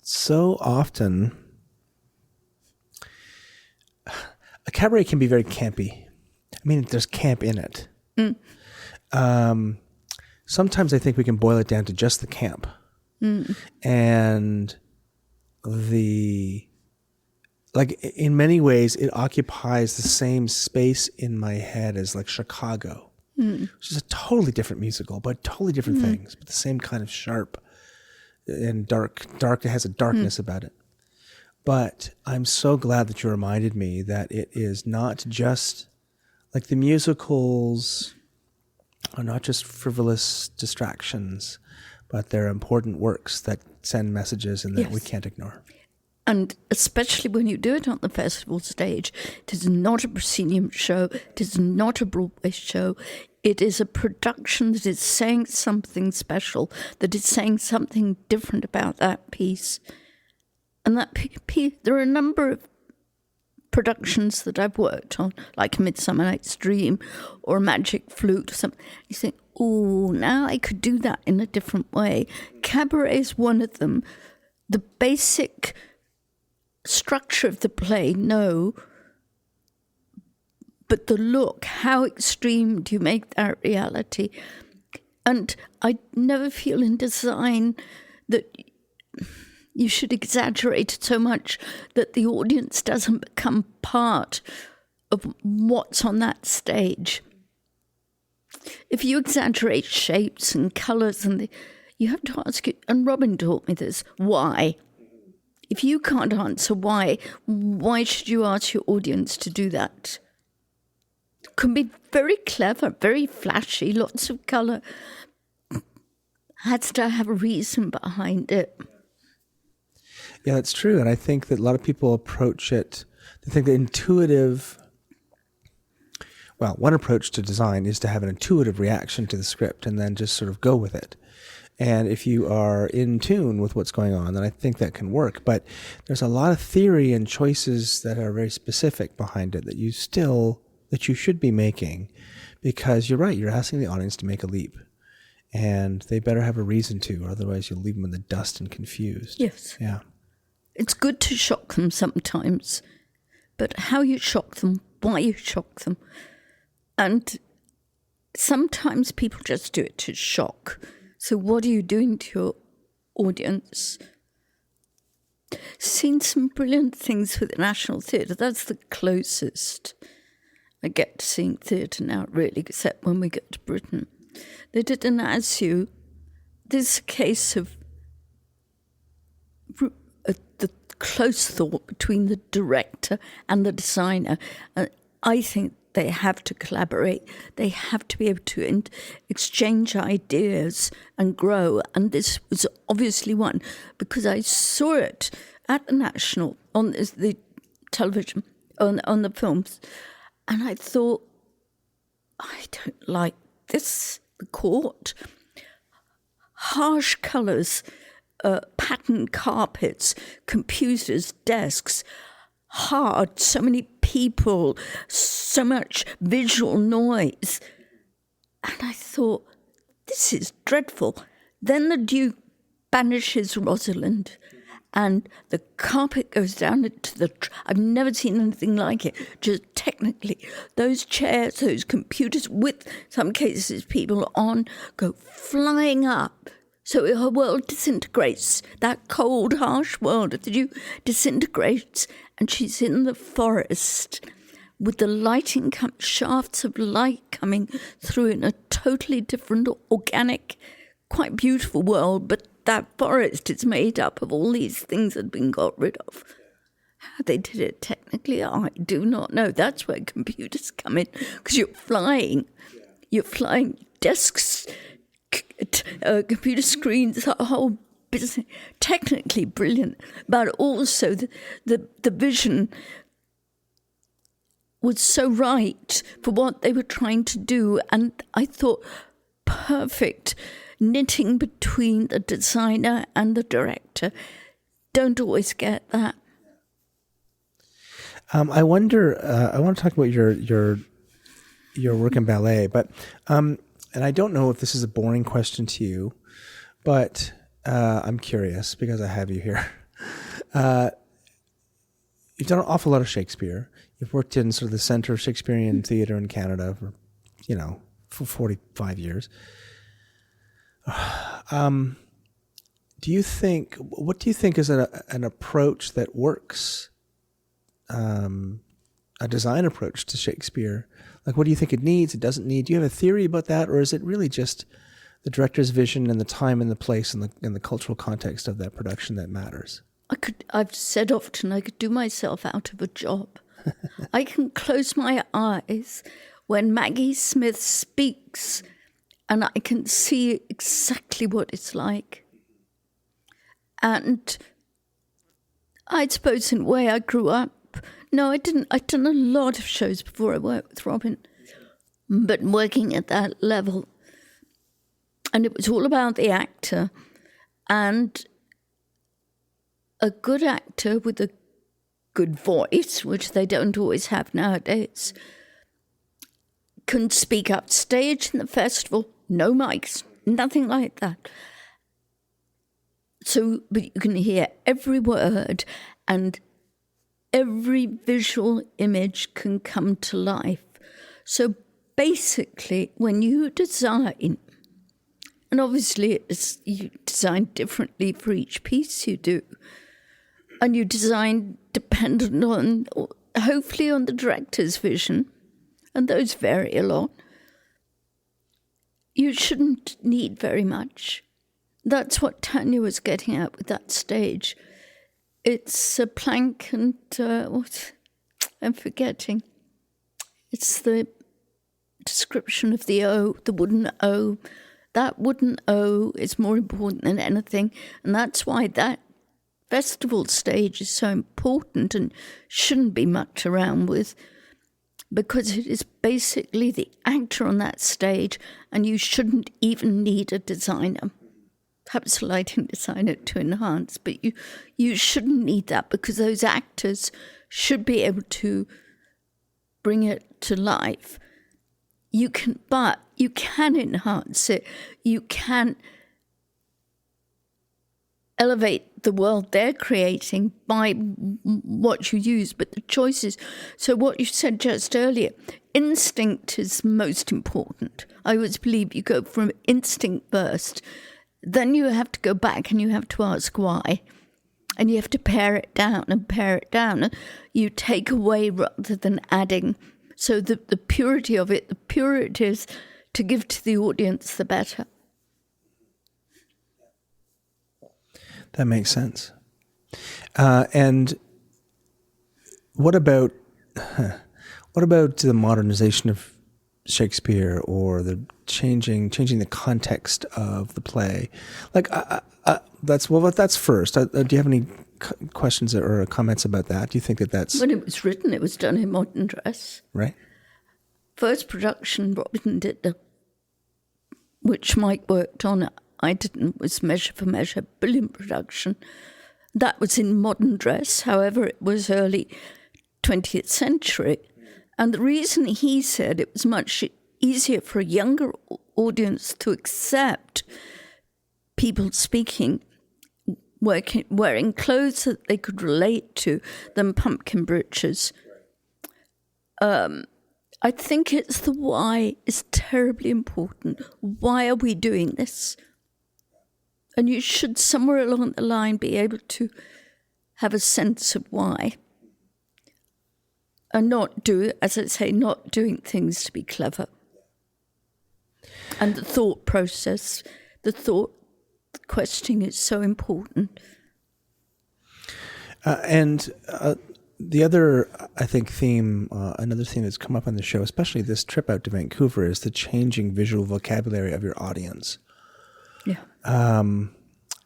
So often a cabaret can be very campy. I mean, there's camp in it. Sometimes I think we can boil it down to just the camp. And in many ways, it occupies the same space in my head as like Chicago, which is a totally different musical, but totally different things, but the same kind of sharp and dark. It has a darkness about it. But I'm so glad that you reminded me that it is not just like the musicals are not just frivolous distractions, but they're important works that send messages and that we can't ignore. And especially when you do it on the festival stage, it is not a proscenium show, it is not a Broadway show. It is a production that is saying something special, that is saying something different about that piece. And that piece, there are a number of productions that I've worked on, like Midsummer Night's Dream or Magic Flute or something. You think, oh, now I could do that in a different way. Cabaret is one of them. The basic structure of the play, no. But the look, how extreme do you make that reality? And I never feel in design that you should exaggerate it so much that the audience doesn't become part of what's on that stage. If you exaggerate shapes and colours, you have to ask, and Robin taught me this, why? If you can't answer why should you ask your audience to do that? It can be very clever, very flashy, lots of colour. Has to have a reason behind it. Yeah, that's true. And I think that a lot of people approach it, they think the one approach to design is to have an intuitive reaction to the script and then just sort of go with it. And if you are in tune with what's going on, then I think that can work. But there's a lot of theory and choices that are very specific behind it that you should be making, because you're right, you're asking the audience to make a leap. And they better have a reason to, or otherwise you'll leave them in the dust and confused. Yes. Yeah. It's good to shock them sometimes, but how you shock them, why you shock them. And sometimes people just do it to shock. So what are you doing to your audience? Seen some brilliant things with the National Theatre. That's the closest I get to seeing theatre now, really, except when we get to Britain. They did an As You. This is a case of the close thought between the director and the designer. I think they have to collaborate. They have to be able to exchange ideas and grow. And this was obviously one, because I saw it at the National on the television, on the films, and I thought, I don't like this. The court, harsh colours, patterned carpets, computers, desks, hard, so many people, so much visual noise. And I thought, this is dreadful. Then the Duke banishes Rosalind and the carpet goes down into the... I've never seen anything like it. Just technically, those chairs, those computers with, some cases, people on, go flying up. So her world disintegrates. That cold, harsh world of the Duke disintegrates, and she's in the forest with the lighting, shafts of light coming through in a totally different, organic, quite beautiful world, but that forest is made up of all these things that have been got rid of. How they did it technically, I do not know. That's where computers come in, because you're flying desks, computer screens, a whole business, technically brilliant, but also the vision was so right for what they were trying to do. And I thought perfect knitting between the designer and the director. Don't always get that. I wonder. I want to talk about your work in ballet, but and I don't know if this is a boring question to you, but I'm curious because I have you here. You've done an awful lot of Shakespeare. You've worked in sort of the center of Shakespearean theatre in Canada for 45 years. What do you think is an approach that works? A design approach to Shakespeare? Like, what do you think it needs, it doesn't need? Do you have a theory about that? Or is it really just the director's vision and the time and the place and the cultural context of that production that matters? I've said often I could do myself out of a job. I can close my eyes when Maggie Smith speaks and I can see exactly what it's like. And I suppose in a way I grew up. No, I didn't. I'd done a lot of shows before I worked with Robin, but working at that level. And it was all about the actor, and a good actor with a good voice, which they don't always have nowadays, can speak up stage in the festival, no mics, nothing like that. So, but you can hear every word and every visual image can come to life. So basically, when you design, and obviously you design differently for each piece you do, and you design dependent on, hopefully on the director's vision, and those vary a lot, you shouldn't need very much. That's what Tanya was getting at with that stage. It's a plank and what? I'm forgetting. It's the description of the O, the wooden O. That wooden O is more important than anything, and that's why that festival stage is so important and shouldn't be mucked around with, because it is basically the actor on that stage, and you shouldn't even need a designer. Perhaps a lighting designer to enhance, but you shouldn't need that, because those actors should be able to bring it to life. But you can enhance it. You can elevate the world they're creating by what you use, but the choices. So what you said just earlier, instinct is most important. I always believe you go from instinct first. Then you have to go back and you have to ask why. And you have to pare it down and pare it down. And you take away rather than adding. So the purity of it, the purer it is to give to the audience, the better. That makes sense. And what about the modernization of Shakespeare, or the changing the context of the play? Like that's first. Do you have any questions or comments about that? Do you think that's when it was written? It was done in modern dress, right? First production Robin did, which Mike worked on. I didn't. Was Measure for Measure, brilliant production. That was in modern dress. However, it was early 20th century. And the reason he said it was much easier for a younger audience to accept people speaking, wearing clothes that they could relate to, than pumpkin breeches. I think it's the why is terribly important. Why are we doing this? And you should somewhere along the line be able to have a sense of why. And not do, as I say, not doing things to be clever. And the thought process, the thought questioning is so important. And the other, I think, theme, another theme that's come up on the show, especially this trip out to Vancouver, is the changing visual vocabulary of your audience. Yeah.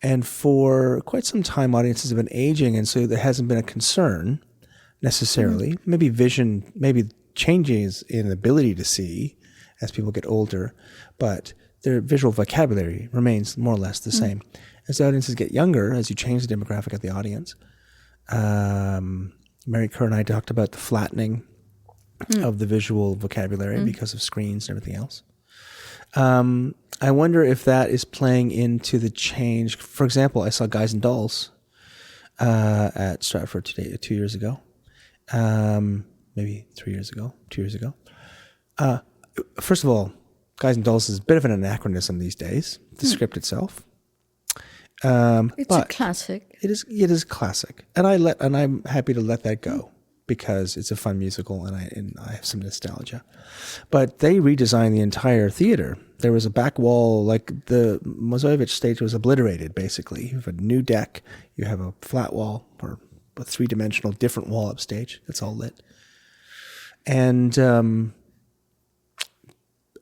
And for quite some time, audiences have been aging, and so there hasn't been a concern necessarily. Maybe vision, maybe changes in ability to see as people get older, but their visual vocabulary remains more or less the same. As the audiences get younger, as you change the demographic of the audience, Mary Kerr and I talked about the flattening of the visual vocabulary because of screens and everything else. I wonder if that is playing into the change. For example, I saw Guys and Dolls at Stratford 2 years ago, maybe 2 years ago. First of all, Guys and Dolls is a bit of an anachronism these days, the script itself. It's a classic. It is classic, and I'm happy to let that go because it's a fun musical, and I have some nostalgia. But they redesigned the entire theater. There was a back wall, like the Mozovich stage was obliterated. Basically, you have a new deck, you have a flat wall or a 3-dimensional different wall upstage that's all lit, and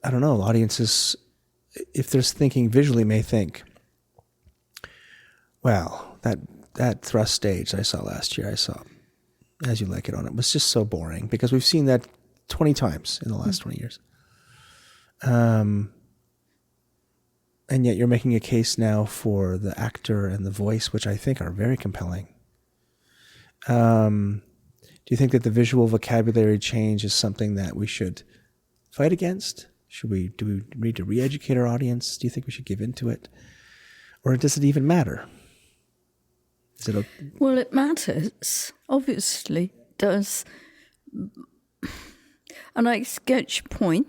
I don't know. Audiences, if they're thinking visually, may think, well, that thrust stage I saw last year, I saw As You Like It on it, was just so boring because we've seen that 20 times in the last 20 years. And yet you're making a case now for the actor and the voice, which I think are very compelling. Do you think that the visual vocabulary change is something that we should fight against? Do we need to re-educate our audience? Do you think we should give into it? Or does it even matter? Well, it matters. Obviously, it does. And I get your point.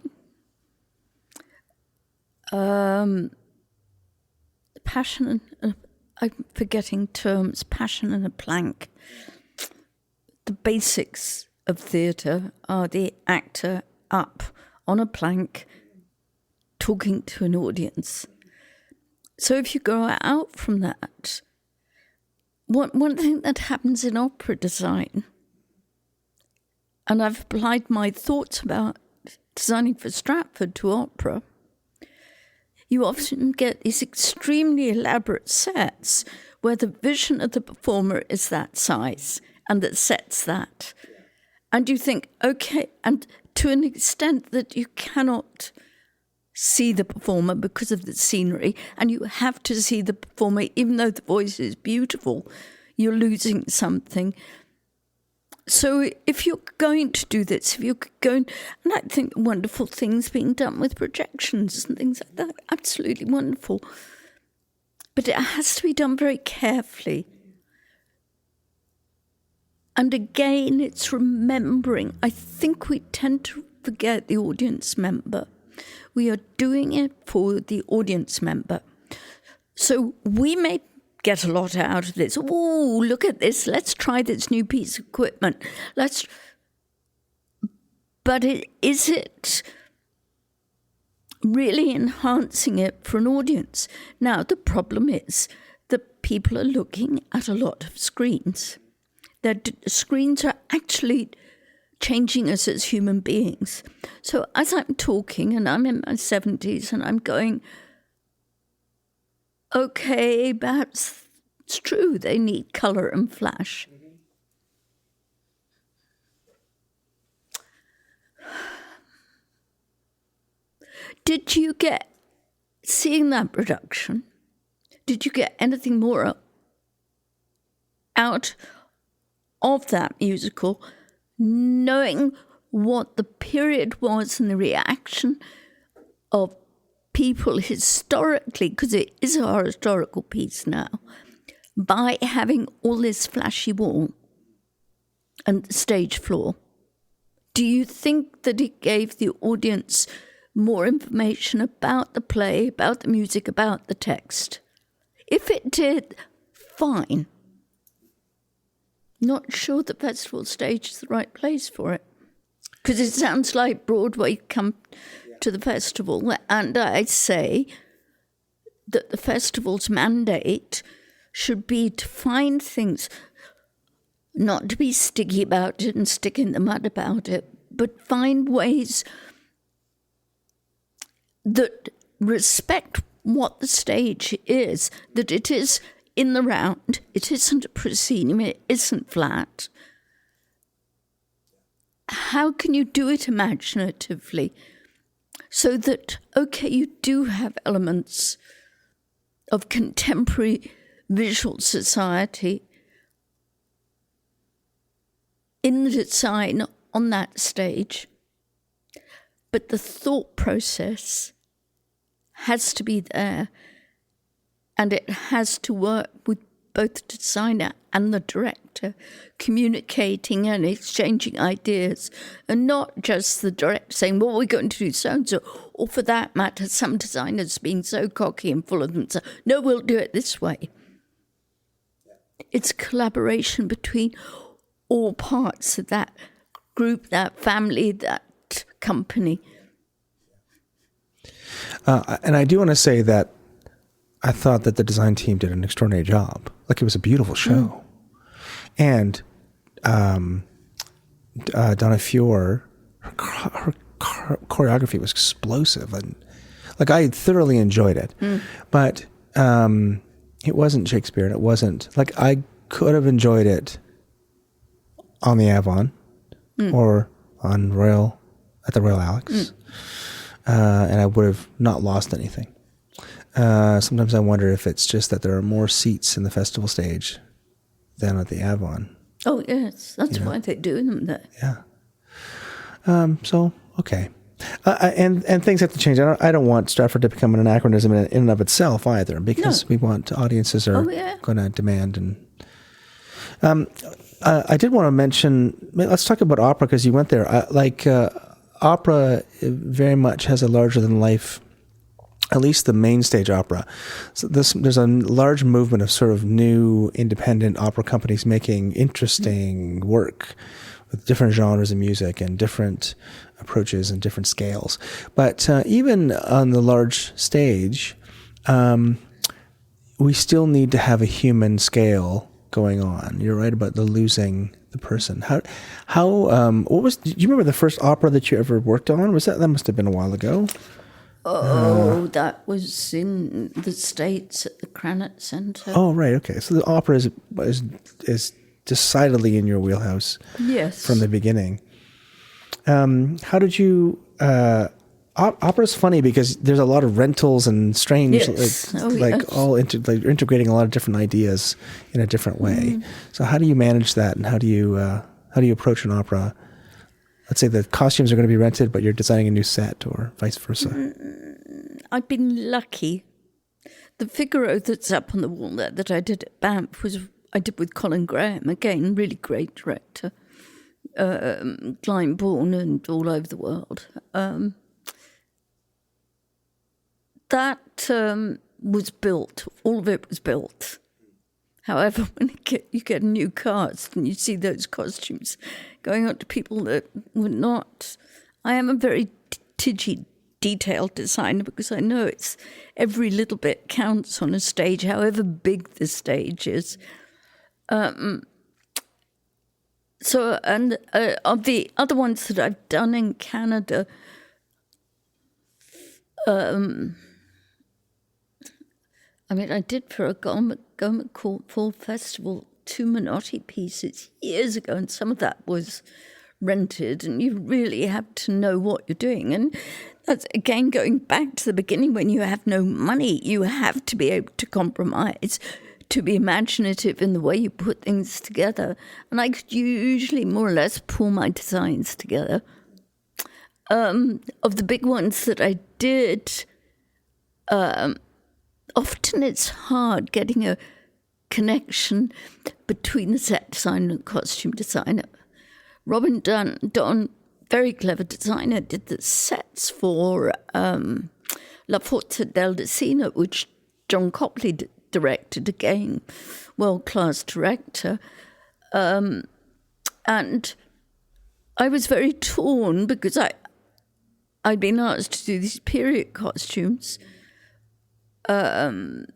Passion, I'm forgetting terms, passion and a plank. The basics of theatre are the actor up on a plank talking to an audience. So if you go out from that, one thing that happens in opera design, and I've applied my thoughts about designing for Stratford to opera, you often get these extremely elaborate sets where the vision of the performer is that size and that sets that. And you think, okay, and to an extent that you cannot see the performer because of the scenery, and you have to see the performer, even though the voice is beautiful, you're losing something. So if you're going to do this, if you're going, and I think wonderful things being done with projections and things like that, absolutely wonderful. But it has to be done very carefully. And again, it's remembering. I think we tend to forget the audience member. We are doing it for the audience member. So we may get a lot out of this. Oh, look at this. Let's try this new piece of equipment. But is it really enhancing it for an audience? Now, the problem is that people are looking at a lot of screens. That screens are actually changing us as human beings. So as I'm talking, and I'm in my 70s, and I'm going, okay, perhaps it's true, they need colour and flash. Did you seeing that production, did you get anything more out of that musical, knowing what the period was and the reaction of people historically, because it is our historical piece now, by having all this flashy wall and stage floor? Do you think that it gave the audience more information about the play, about the music, about the text? If it did, fine. Not sure the festival stage is the right place for it. Because it sounds like Broadway come to the festival, and I say that the festival's mandate should be to find things, not to be sticky about it and stick in the mud about it, but find ways that respect what the stage is, that it is in the round, it isn't a proscenium, it isn't flat. How can you do it imaginatively so that, okay, you do have elements of contemporary visual society in the design on that stage, but the thought process has to be there, and it has to work with both the designer and the director, communicating and exchanging ideas, and not just the director saying, well, we're going to do so-and-so, or for that matter, some designers being so cocky and full of themselves, no, we'll do it this way. It's collaboration between all parts of that group, that family, that company. And I do want to say that I thought that the design team did an extraordinary job. Like, it was a beautiful show. And Donna Fior, her choreography was explosive. And, like, I thoroughly enjoyed it. But it wasn't Shakespeare. And it wasn't, like, I could have enjoyed it on the Avon or on at the Royal Alex. And I would have not lost anything. Sometimes I wonder if it's just that there are more seats in the festival stage than at the Avon. Oh, yes. That's why they do them there. Yeah. So, okay. And things have to change. I don't want Stratford to become an anachronism in and of itself either, because we want audiences are going to demand. And I did want to mention, let's talk about opera, because you went there. Opera very much has a larger-than-life, at least the main stage opera. So there's a large movement of sort of new independent opera companies making interesting work with different genres of music and different approaches and different scales. But even on the large stage, we still need to have a human scale going on. You're right about the losing the person. Do you remember the first opera that you ever worked on? That must have been a while ago? Oh, that was in the States at the Cranach Center. Oh, right. Okay. So the opera is decidedly in your wheelhouse. Yes. From the beginning. How did you? Opera's funny because there's a lot of rentals and strange, you're integrating a lot of different ideas in a different way. So how do you manage that, and how do you approach an opera? Let's say the costumes are going to be rented, but you're designing a new set, or vice versa. I've been lucky. The Figaro that's up on the wall there that I did at Banff I did with Colin Graham, again, really great director, Glyndebourne and all over the world. That was built, all of it was built. However, when you get a new cast and you see those costumes going out to people that were not... I am a very tidgy, detailed designer, because I know it's every little bit counts on a stage, however big the stage is. Of the other ones that I've done in Canada, I did for a Gourmet Court Fall Festival 2 Minotti pieces years ago, and some of that was rented, and you really have to know what you're doing. And that's, again, going back to the beginning, when you have no money, you have to be able to compromise, to be imaginative in the way you put things together. And I could usually more or less pull my designs together. Of the big ones that I did... often it's hard getting a connection between the set designer and costume designer. Robin Dunn, very clever designer, did the sets for La Forza del Destino, which John Copley directed, again, world-class director. And I was very torn because I'd been asked to do these period costumes, and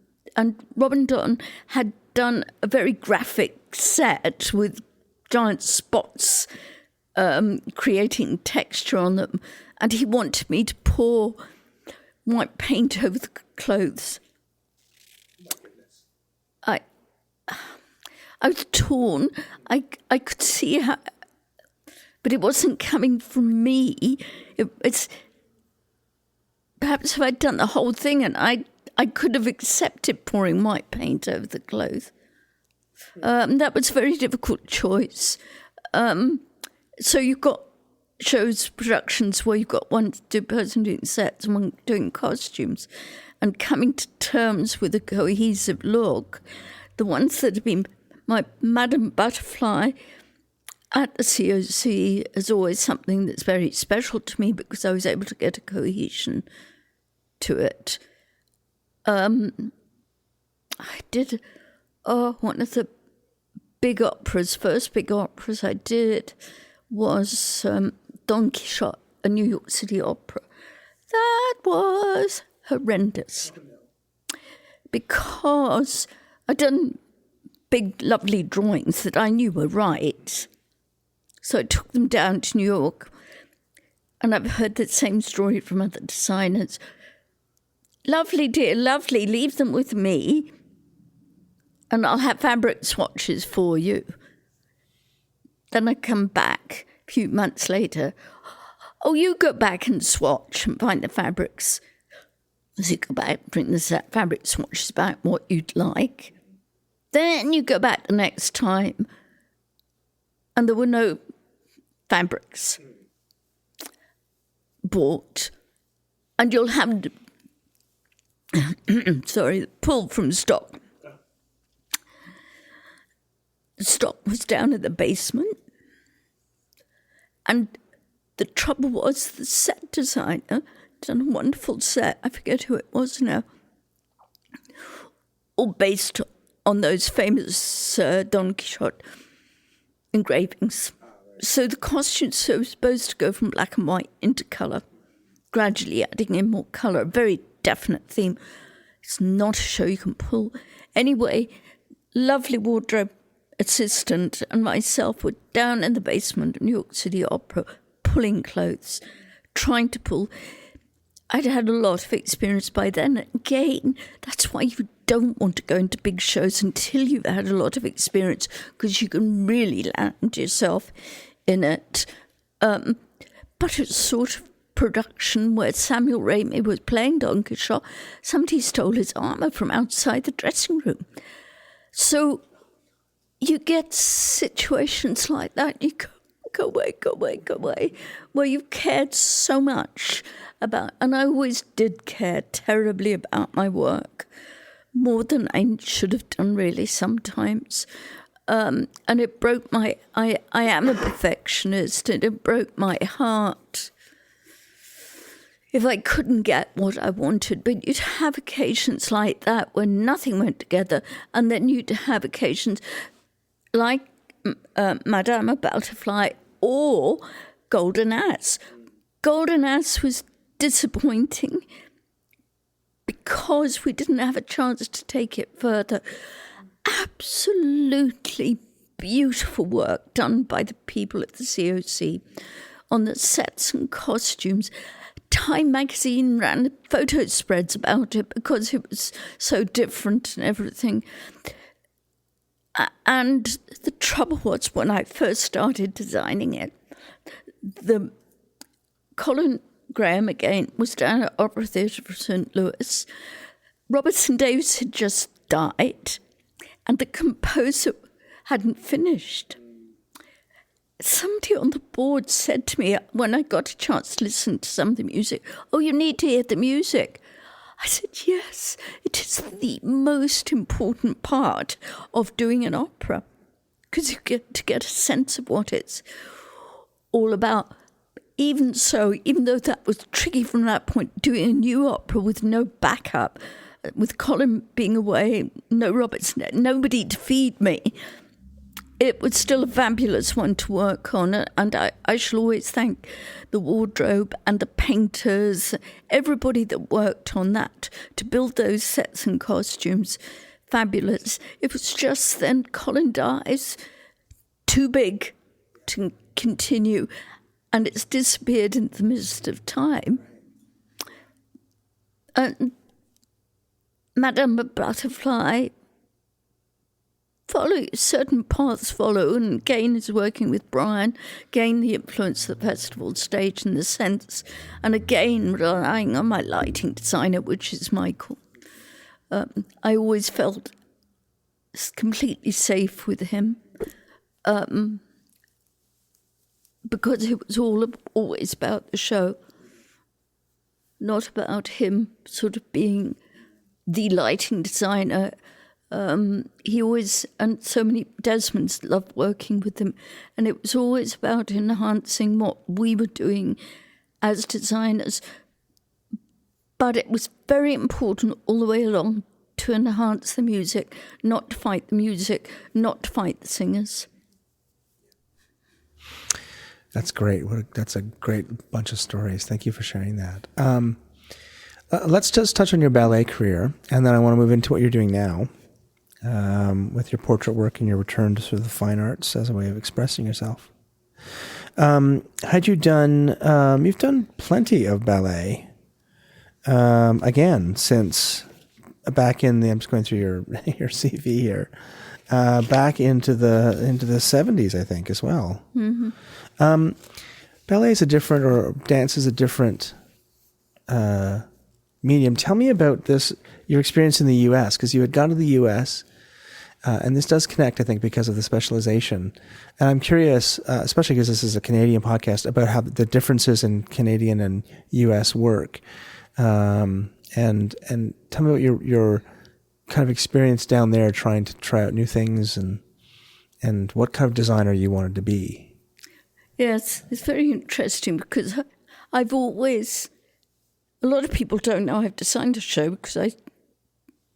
Robin Don had done a very graphic set with giant spots creating texture on them, and he wanted me to pour white paint over the clothes. I was torn. I could see how, but it wasn't coming from me. It's perhaps if I'd done the whole thing, and I could have accepted pouring white paint over the clothes. That was a very difficult choice. So you've got shows, productions where you've got one person doing sets and one doing costumes, and coming to terms with a cohesive look. The ones that have been my Madame Butterfly at the COC is always something that's very special to me because I was able to get a cohesion to it. I did one of the big operas, first big operas I did was Don Quixote, a New York City opera. That was horrendous because I'd done big, lovely drawings that I knew were right. So I took them down to New York, and I've heard the same story from other designers. Lovely, dear, lovely, leave them with me, and I'll have fabric swatches for you. Then I come back a few months later. Oh, you go back and swatch and find the fabrics. So you go back, bring the fabric swatches back, what you'd like. Then you go back the next time, and there were no fabrics bought, and you'll have pulled from stock. The stock was down in the basement, and the trouble was the set designer done a wonderful set. I forget who it was now. All based on those famous Don Quixote engravings. So the costumes were supposed to go from black and white into colour, gradually adding in more colour, a very definite theme. It's not a show you can pull. Anyway, lovely wardrobe assistant and myself were down in the basement of New York City Opera, pulling clothes, trying to pull. I'd had a lot of experience by then. Again, that's why you don't want to go into big shows until you've had a lot of experience, because you can really land yourself in it. But it's sort of production where Samuel Ramey was playing Don Quixote. Somebody stole his armour from outside the dressing room. So you get situations like that. You go away, where you've cared so much about, and I always did care terribly about my work, more than I should have done really sometimes. And it broke I am a perfectionist, and it broke my heart if I couldn't get what I wanted. But you'd have occasions like that where nothing went together, and then you'd have occasions like Madame Butterfly or Golden Ass. Golden Ass was disappointing because we didn't have a chance to take it further. Absolutely beautiful work done by the people at the COC on the sets and costumes. Time magazine ran photo spreads about it because it was so different and everything. And the trouble was, when I first started designing it, the Colin Graham, again, was down at Opera Theatre for St. Louis. Robertson Davis had just died, and the composer hadn't finished. Somebody on the board said to me when I got a chance to listen to some of the music, "Oh, you need to hear the music." I said, yes, it is the most important part of doing an opera, because you get to get a sense of what it's all about. Even so, even though that was tricky from that point, doing a new opera with no backup, with Colin being away, no Robertson, nobody to feed me, it was still a fabulous one to work on, and I shall always thank the wardrobe and the painters, everybody that worked on that to build those sets and costumes. Fabulous. It was just then Colin dies, too big to continue, and it's disappeared in the midst of time. And Madame Butterfly certain paths follow, and again is working with Brian, again the influence of the festival stage in the sense, and again relying on my lighting designer, which is Michael. I always felt completely safe with him because it was always about the show, not about him sort of being the lighting designer. He always, and so many Desmonds loved working with him, and it was always about enhancing what we were doing as designers. But it was very important all the way along to enhance the music, not to fight the music, not to fight the singers. That's great. That's a great bunch of stories. Thank you for sharing that. Let's just touch on your ballet career, and then I want to move into what you're doing now with your portrait work and your return to sort of the fine arts as a way of expressing yourself. You've done plenty of ballet. Again, since back in I'm just going through your CV here, back into the 70s, I think, as well. Mm-hmm. Ballet is or dance is a different medium. Tell me about your experience in the U.S., because you had gone to the U.S., and this does connect, I think, because of the specialization. And I'm curious, especially because this is a Canadian podcast, about how the differences in Canadian and U.S. work. And tell me about your kind of experience down there trying to try out new things and what kind of designer you wanted to be. Yes, it's very interesting because I've always, a lot of people don't know I've designed a show because I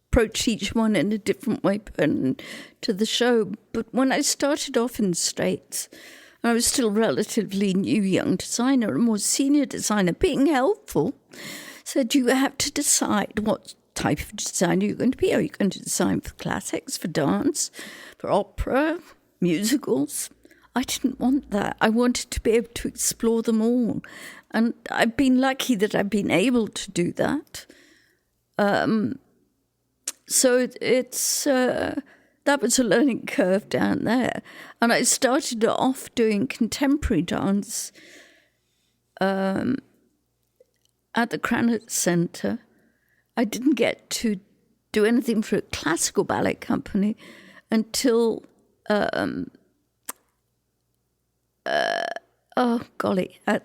approach each one in a different way to the show. But when I started off in the States, I was still relatively new young designer, a more senior designer, being helpful, said you have to decide what type of designer you're going to be. Are you going to design for classics, for dance, for opera, musicals? I didn't want that. I wanted to be able to explore them all. And I've been lucky that I've been able to do that. So it's that was a learning curve down there. And I started off doing contemporary dance at the Cranach Centre. I didn't get to do anything for a classical ballet company until, at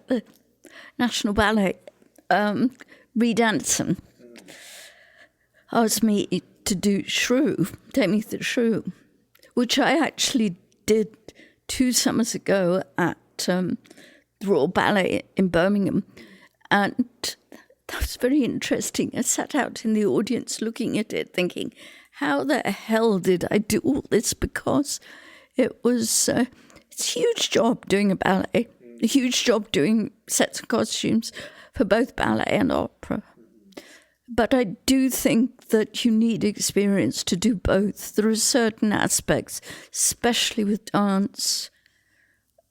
the National Ballet, Reed Anderson asked me to do Shrew, take me to Shrew, which I actually did 2 summers ago at the Royal Ballet in Birmingham. And that was very interesting. I sat out in the audience looking at it thinking, how the hell did I do all this? Because it was it's a huge job doing a ballet, a huge job doing sets and costumes for both ballet and opera. But I do think that you need experience to do both. There are certain aspects, especially with dance,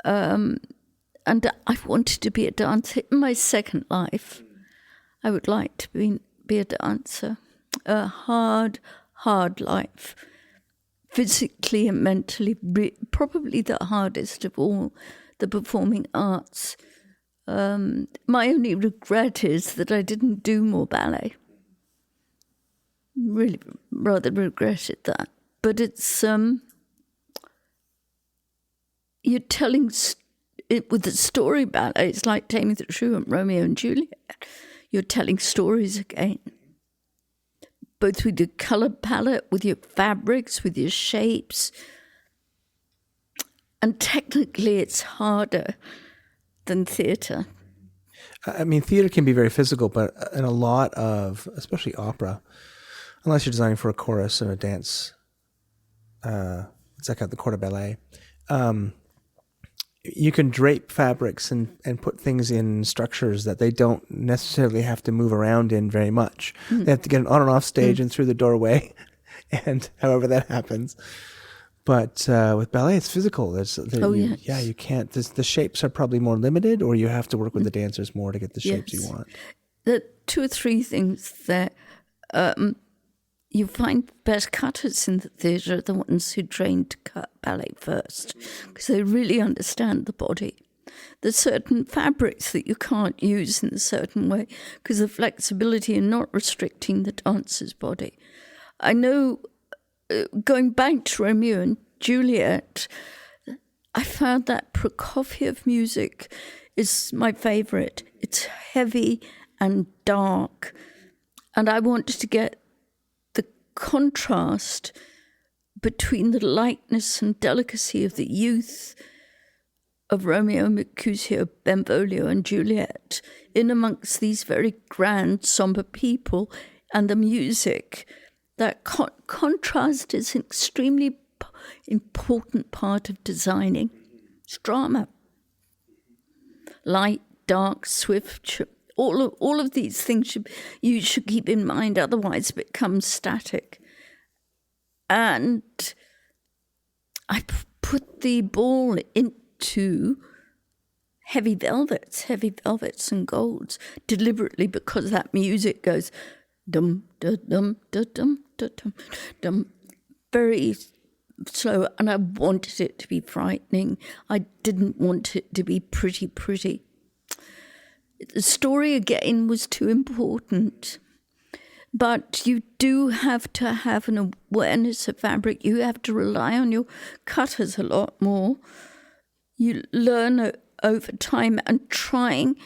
and I wanted to be a dancer in my second life. I would like to be a dancer. A hard life, physically and mentally, probably the hardest of all the performing arts. My only regret is that I didn't do more ballet. Really rather regretted that. But it's, you're telling it with the story ballet. It's like Taming the Shrew and Romeo and Juliet. You're telling stories again. Both with your colour palette, with your fabrics, with your shapes. And technically it's harder than theatre. I mean, theatre can be very physical, but in a lot of, especially opera, unless you're designing for a chorus and a dance, it's at the Court of Ballet. You can drape fabrics and put things in structures that they don't necessarily have to move around in very much. They have to get an on and off stage and through the doorway, and however that happens. But with ballet, it's physical. Yeah, you can't. The shapes are probably more limited, or you have to work with the dancers more to get the shapes you want. There are 2 or 3 things that you find best cutters in the theatre are the ones who train to cut ballet first, because they really understand the body. There's certain fabrics that you can't use in a certain way because of flexibility and not restricting the dancer's body. I know, going back to Romeo and Juliet, I found that Prokofiev music is my favourite. It's heavy and dark, and I wanted to get the contrast between the lightness and delicacy of the youth of Romeo, Mercutio, Benvolio and Juliet in amongst these very grand, sombre people, and the music. That contrast is an extremely important part of designing. It's drama. Light, dark, swift, all of these things you should keep in mind, otherwise it becomes static. And I put the ball into heavy velvets and golds deliberately, because that music goes dum da dum da dum da dum dum, very slow, and I wanted it to be frightening. I didn't want it to be pretty. The story again was too important. But you do have to have an awareness of fabric. You have to rely on your cutters a lot more. You learn over time, and trying,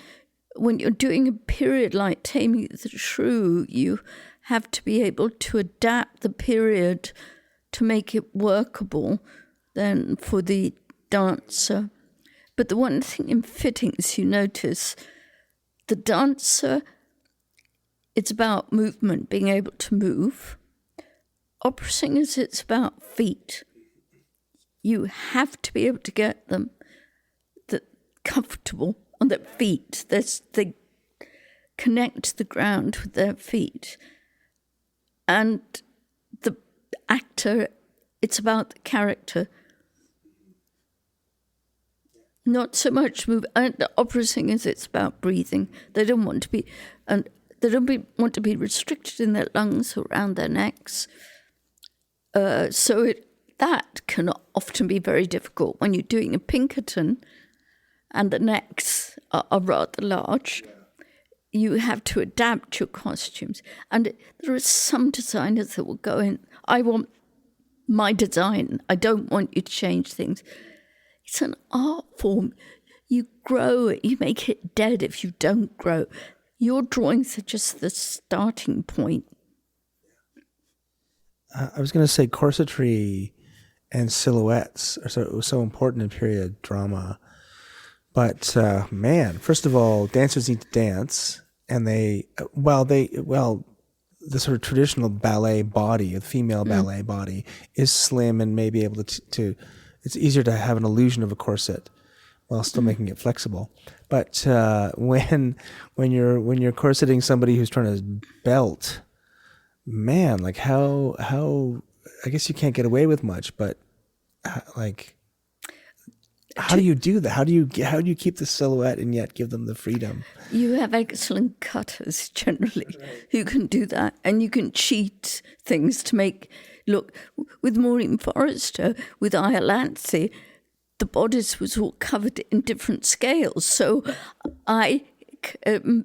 when you're doing a period like Taming the Shrew, you have to be able to adapt the period to make it workable then for the dancer. But the one thing in fittings you notice, the dancer, it's about movement, being able to move. Opera singers, it's about feet. You have to be able to get them comfortable on their feet. They connect the ground with their feet. And the actor, it's about the character. Not so much move. And the opera singers, it's about breathing. They don't want to be, want to be restricted in their lungs or around their necks. That can often be very difficult when you're doing a Pinkerton and the necks are rather large. You have to adapt your costumes. And there are some designers that will go in, I want my design. I don't want you to change things. It's an art form. You grow it. You make it dead if you don't grow. Your drawings are just the starting point. I was going to say corsetry and silhouettes are so important in period drama. But man, first of all, dancers need to dance, and the sort of traditional ballet body, the female ballet body, is slim and may be able to. It's easier to have an illusion of a corset while still making it flexible. But when you're corseting somebody who's trying to belt, man, like how I guess you can't get away with much, but like. How do you do that? How do you keep the silhouette and yet give them the freedom? You have excellent cutters generally who can do that, and you can cheat things to make look. With Maureen Forrester, with Iolanthe, the bodice was all covered in different scales. So in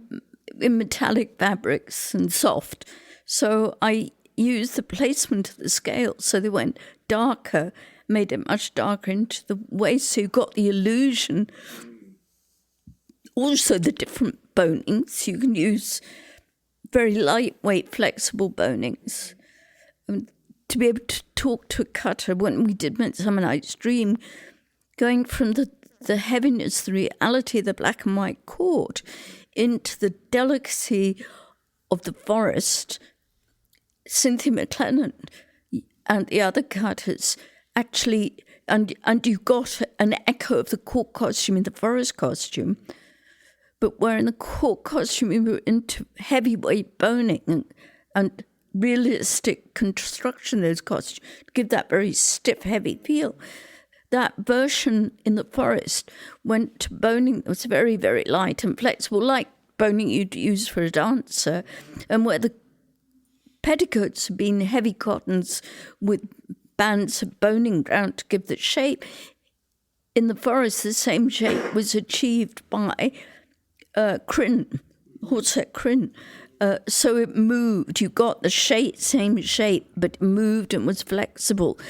metallic fabrics and soft. So I used the placement of the scales, so they went darker, made it much darker into the waist, so you got the illusion. Also the different bonings. You can use very lightweight, flexible bonings. To be able to talk to a cutter, when we did Midsummer Night's Dream, going from the heaviness, the reality of the black and white court into the delicacy of the forest, Cynthia McLennan and the other cutters actually, and you got an echo of the court costume in the forest costume, but where in the court costume we were into heavyweight boning and realistic construction of those costumes to give that very stiff, heavy feel. That version in the forest went to boning that was very, very light and flexible, like boning you'd use for a dancer, and where the petticoats had been heavy cottons with bands of boning round to give the shape. In the forest, the same shape was achieved by crin, horsehair crin. So it moved. You got the same shape, but it moved and was flexible.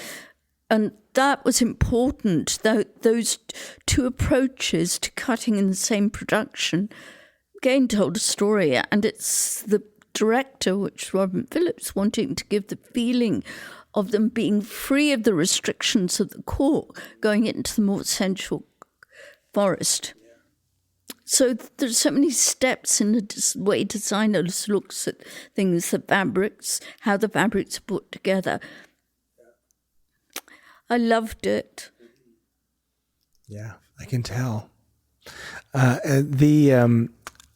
And that was important, those two approaches to cutting in the same production. Again, told a story, and it's the director, which is Robin Phillips, wanting to give the feeling of them being free of the restrictions of the court, going into the more sensual forest. So there's so many steps in the way designers looks at things, the fabrics, how the fabrics are put together. I loved it. Yeah, I can tell. I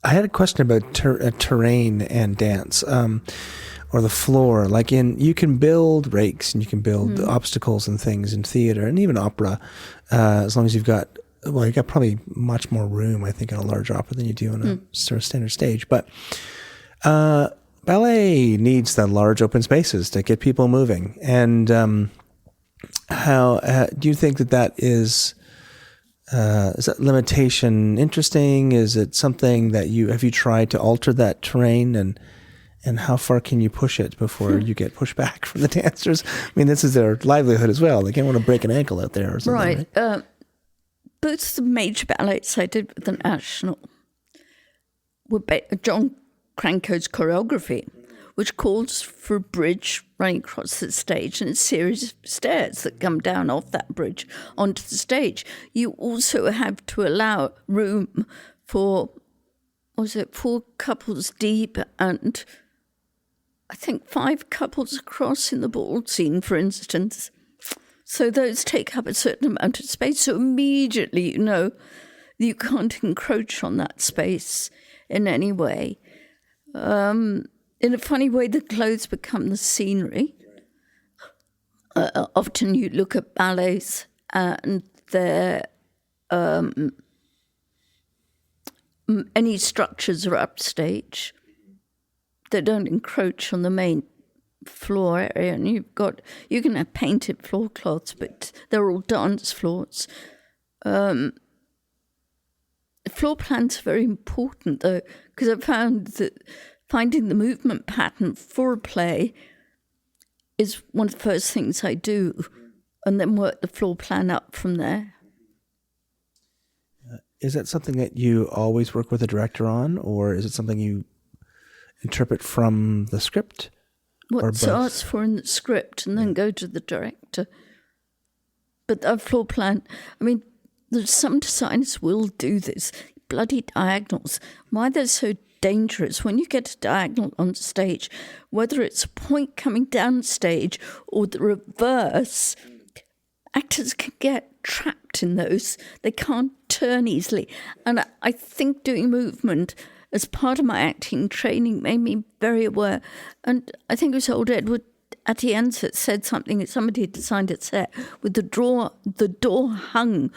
had a question about terrain and dance, or the floor. Like you can build rakes and you can build obstacles and things in theater and even opera, as long as you've got probably much more room, I think, in a large opera than you do in a sort of standard stage. But ballet needs the large open spaces to get people moving. And how do you think that is that limitation interesting? Is it something that have you tried to alter that terrain, and how far can you push it before you get pushed back from the dancers? I mean, this is their livelihood as well. They can't want to break an ankle out there or something. Right. Both the major ballets I did with the National were John Cranko's choreography, which calls for a bridge running across the stage and a series of stairs that come down off that bridge onto the stage. You also have to allow room for, 4 couples deep and I think 5 couples across in the ball scene, for instance. So those take up a certain amount of space. So immediately you know you can't encroach on that space in any way. In a funny way, the clothes become the scenery. Often you look at ballets and any structures are upstage. They don't encroach on the main floor area, and you can have painted floor cloths, but they're all dance floors. The floor plans are very important, though, because I found that finding the movement pattern for a play is one of the first things I do, and then work the floor plan up from there. Is that something that you always work with a director on, or is it something you interpret from the script? What's asked for in the script, and then go to the director. But that floor plan, I mean, there's some designers will do this. Bloody diagonals. Why they're so dangerous. When you get a diagonal on stage, whether it's a point coming down stage or the reverse, actors can get trapped in those. They can't turn easily. And I think doing movement as part of my acting training made me very aware. And I think it was old Edward Atienza said something that somebody had designed a set with the door hung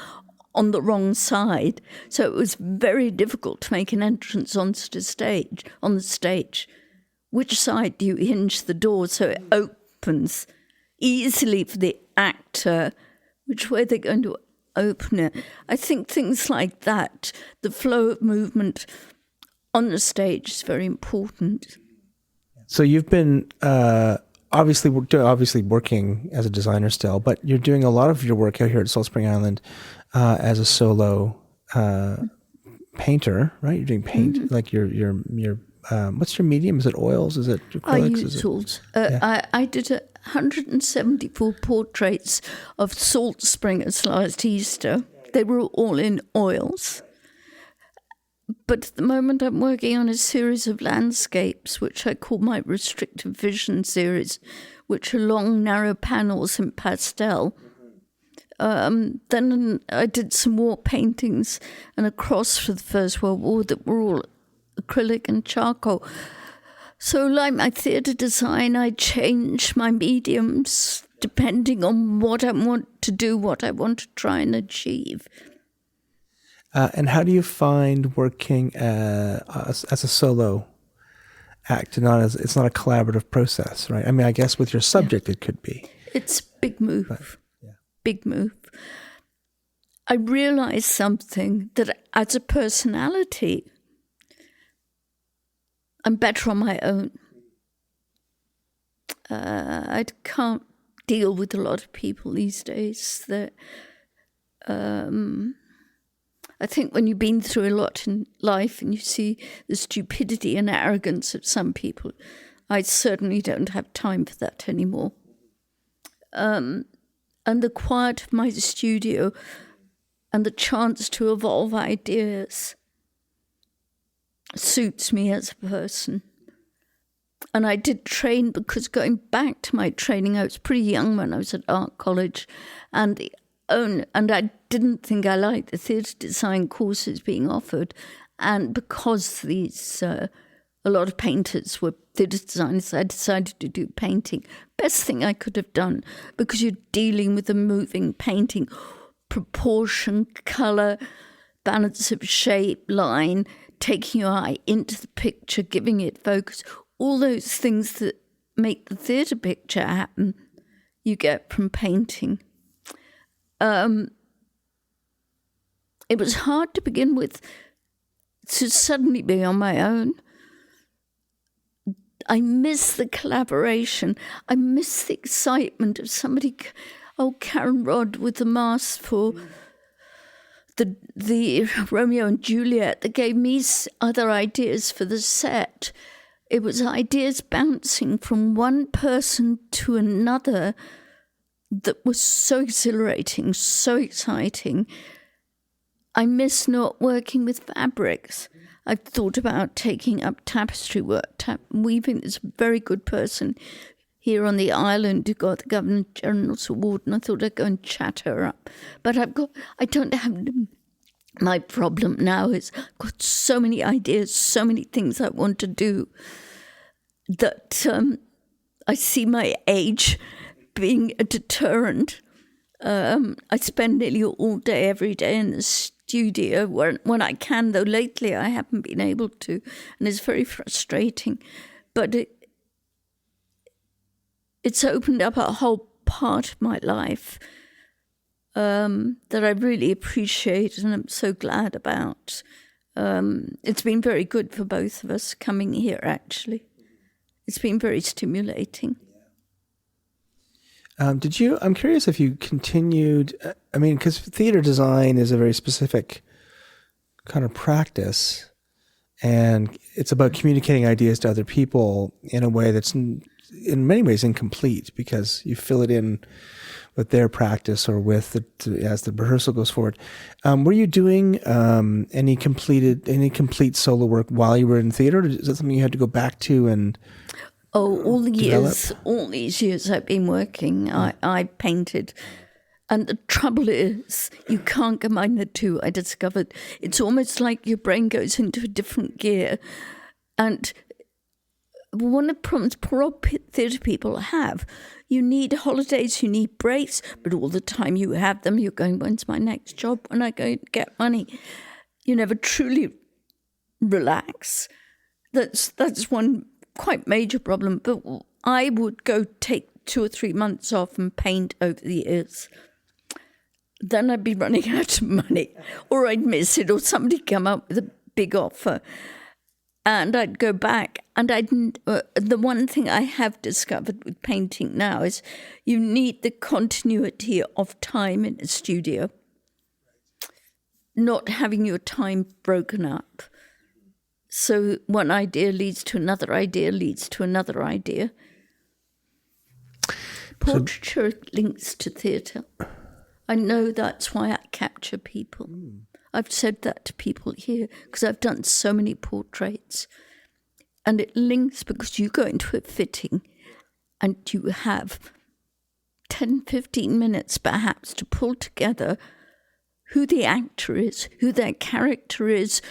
on the wrong side. So it was very difficult to make an entrance on the stage. Which side do you hinge the door so it opens easily for the actor? Which way they're going to open it? I think things like that, the flow of movement on the stage is very important. So you've been obviously working as a designer still, but you're doing a lot of your work out here at Salt Spring Island as a solo painter, right? You're doing paint, like your what's your medium? Is it oils? Is it acrylics? I use oils. I did 174 portraits of salt springers last Easter. They were all in oils. But at the moment I'm working on a series of landscapes, which I call my restrictive vision series, which are long, narrow panels in pastel. Then I did some war paintings and a cross for the First World War that were all acrylic and charcoal. So like my theatre design, I change my mediums depending on what I want to do, what I want to try and achieve. And how do you find working as a solo act? It's not a collaborative process, right? I mean, I guess with your subject it could be. It's a big move. Big move. I realized something, that as a personality, I'm better on my own. I can't deal with a lot of people these days. That I think when you've been through a lot in life and you see the stupidity and arrogance of some people, I certainly don't have time for that anymore. And the quiet of my studio and the chance to evolve ideas suits me as a person. And I did train, because going back to my training, I was pretty young when I was at art college, and I didn't think I liked the theatre design courses being offered. And because these a lot of painters were theatre designers, I decided to do painting. Best thing I could have done, because you're dealing with a moving painting, proportion, colour, balance of shape, line, taking your eye into the picture, giving it focus, all those things that make the theatre picture happen, you get from painting. It was hard to begin with, to suddenly be on my own. I miss the collaboration. I miss the excitement of somebody. Oh, Karen Rodd with the mask for the Romeo and Juliet, that gave me other ideas for the set. It was ideas bouncing from one person to another that was so exhilarating, so exciting. I miss not working with fabrics. I've thought about taking up tapestry work. Weaving is a very good person here on the island who got the Governor General's Award, and I thought I'd go and chat her up. But I don't have, my problem now is I've got so many ideas, so many things I want to do, that I see my age being a deterrent. I spend nearly all day, every day in the studio when I can, though lately I haven't been able to, and it's very frustrating. But it's opened up a whole part of my life that I really appreciate and I'm so glad about. It's been very good for both of us coming here, actually. It's been very stimulating. I'm curious if you continued, I mean, because theater design is a very specific kind of practice, and it's about communicating ideas to other people in a way that's in many ways incomplete, because you fill it in with their practice or with as the rehearsal goes forward. Were you doing any complete solo work while you were in theater? Or is that something you had to go back to and all these years I've been working, I painted. And the trouble is, you can't combine the two. I discovered it's almost like your brain goes into a different gear. And one of the problems poor old theatre people have, you need holidays, you need breaks, but all the time you have them, you're going, when's my next job? When I go to get money? You never truly relax. That's one quite major problem. But I would go take 2 or 3 months off and paint over the years. Then I'd be running out of money, or I'd miss it, or somebody come up with a big offer. And I'd go back, and the one thing I have discovered with painting now is you need the continuity of time in a studio, not having your time broken up. So one idea leads to another idea, leads to another idea. Portraiture links to theatre. I know that's why I capture people. I've said that to people here because I've done so many portraits. And it links because you go into a fitting and you have 10, 15 minutes perhaps to pull together who the actor is, who their character is,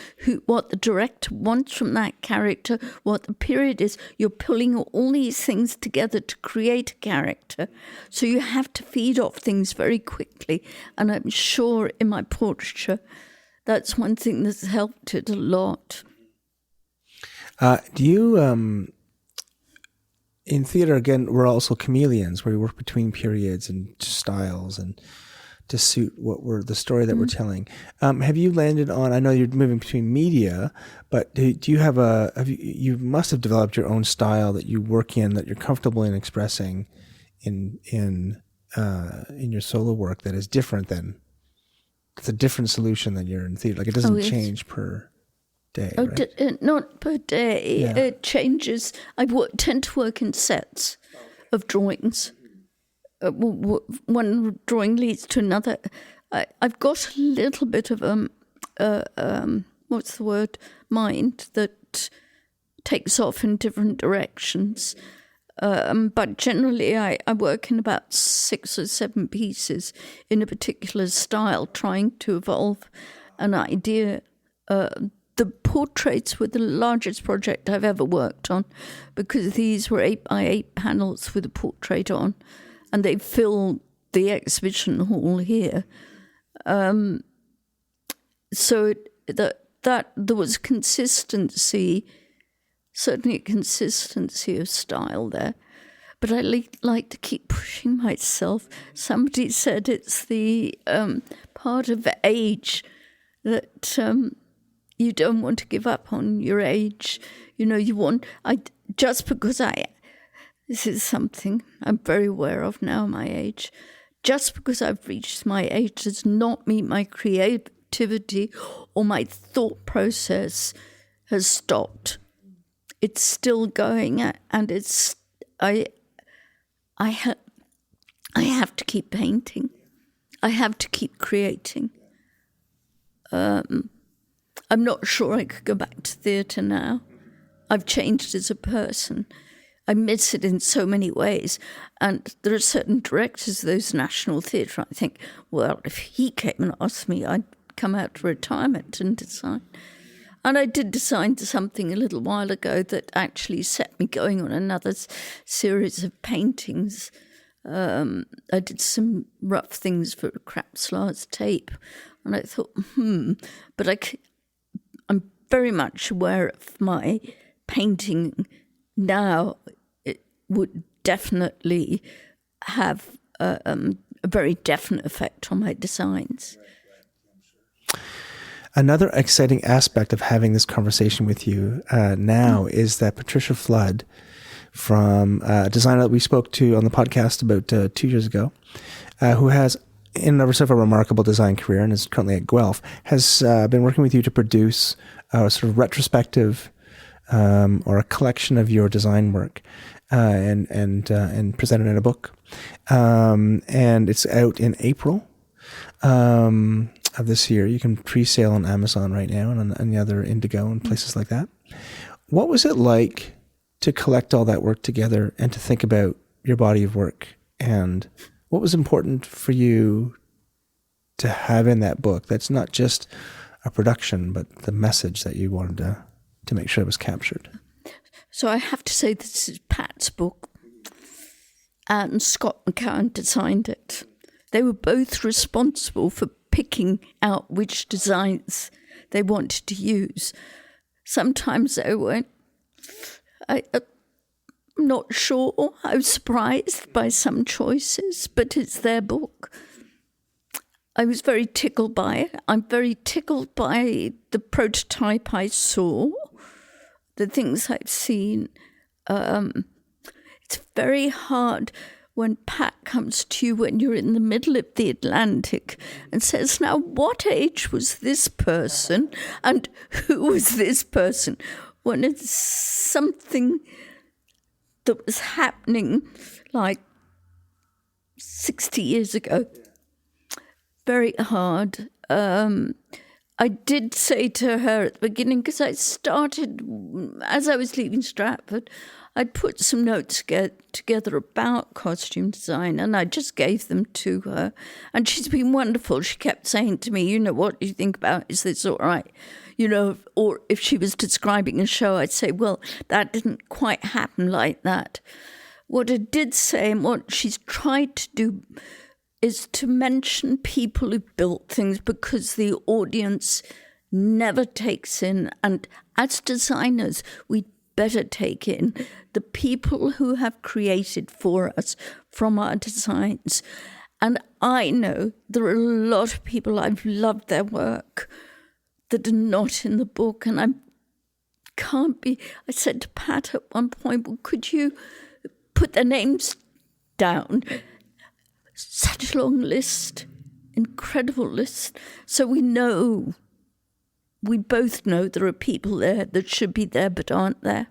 what the director wants from that character, what the period is. You're pulling all these things together to create a character. So you have to feed off things very quickly. And I'm sure in my portraiture, that's one thing that's helped it a lot. Do you, in theater, again, we're also chameleons, where we work between periods and styles and to suit the story that we're telling. Have you landed on, I know you're moving between media, but do you have you must have developed your own style that you work in, that you're comfortable in expressing in your solo work that is different than, it's a different solution than you're in theater. Like it doesn't change per day, right? Not per day. Yeah. It changes. I tend to work in sets of drawings. One drawing leads to another. I've got a little bit of mind that takes off in different directions. But generally I work in about 6 or 7 pieces in a particular style, trying to evolve an idea. The portraits were the largest project I've ever worked on, because these were 8 by 8 panels with a portrait on, and they filled the exhibition hall here. So that there was consistency, certainly a consistency of style there. But I like to keep pushing myself. Somebody said it's the part of age that you don't want to give up on your age. You know, this is something I'm very aware of now, my age. Just because I've reached my age does not mean my creativity or my thought process has stopped. It's still going, and I have to keep painting. I have to keep creating. I'm not sure I could go back to theatre now. I've changed as a person. I miss it in so many ways. And there are certain directors of those National Theatre, I think, well, if he came and asked me, I'd come out to retirement and design. And I did design something a little while ago that actually set me going on another series of paintings. I did some rough things for Krapslar's tape. And I thought, but I'm very much aware of my painting now. It would definitely have a very definite effect on my designs. Another exciting aspect of having this conversation with you now is that Patricia Flood, from a designer that we spoke to on the podcast about 2 years ago, who has in and of herself a remarkable design career and is currently at Guelph, has been working with you to produce a sort of retrospective or a collection of your design work and present it in a book. And it's out in April of this year. You can pre-sale on Amazon right now and on the other Indigo and places like that. What was it like to collect all that work together and to think about your body of work? And what was important for you to have in that book that's not just a production, but the message that you wanted to make sure it was captured? So I have to say this is Pat's book, and Scott McCowan designed it. They were both responsible for picking out which designs they wanted to use. Sometimes they weren't. I'm not sure. I was surprised by some choices, but it's their book. I was very tickled by it. I'm very tickled by the prototype I saw, the things I've seen. It's very hard when Pat comes to you when you're in the middle of the Atlantic and says, now, what age was this person and who was this person? When it's something that was happening like 60 years ago. Very hard. I did say to her at the beginning, because I started, as I was leaving Stratford, I'd put some notes together about costume design, and I just gave them to her. And she's been wonderful. She kept saying to me, what do you think about, is this all right? Or if she was describing a show, I'd say, well, that didn't quite happen like that. What I did say, and what she's tried to do, is to mention people who built things, because the audience never takes in, and as designers, we better take in the people who have created for us from our designs. And I know there are a lot of people, I've loved their work, that are not in the book. And I said to Pat at one point, well, could you put their names down? Such a long list, incredible list. So we both know there are people there that should be there but aren't there.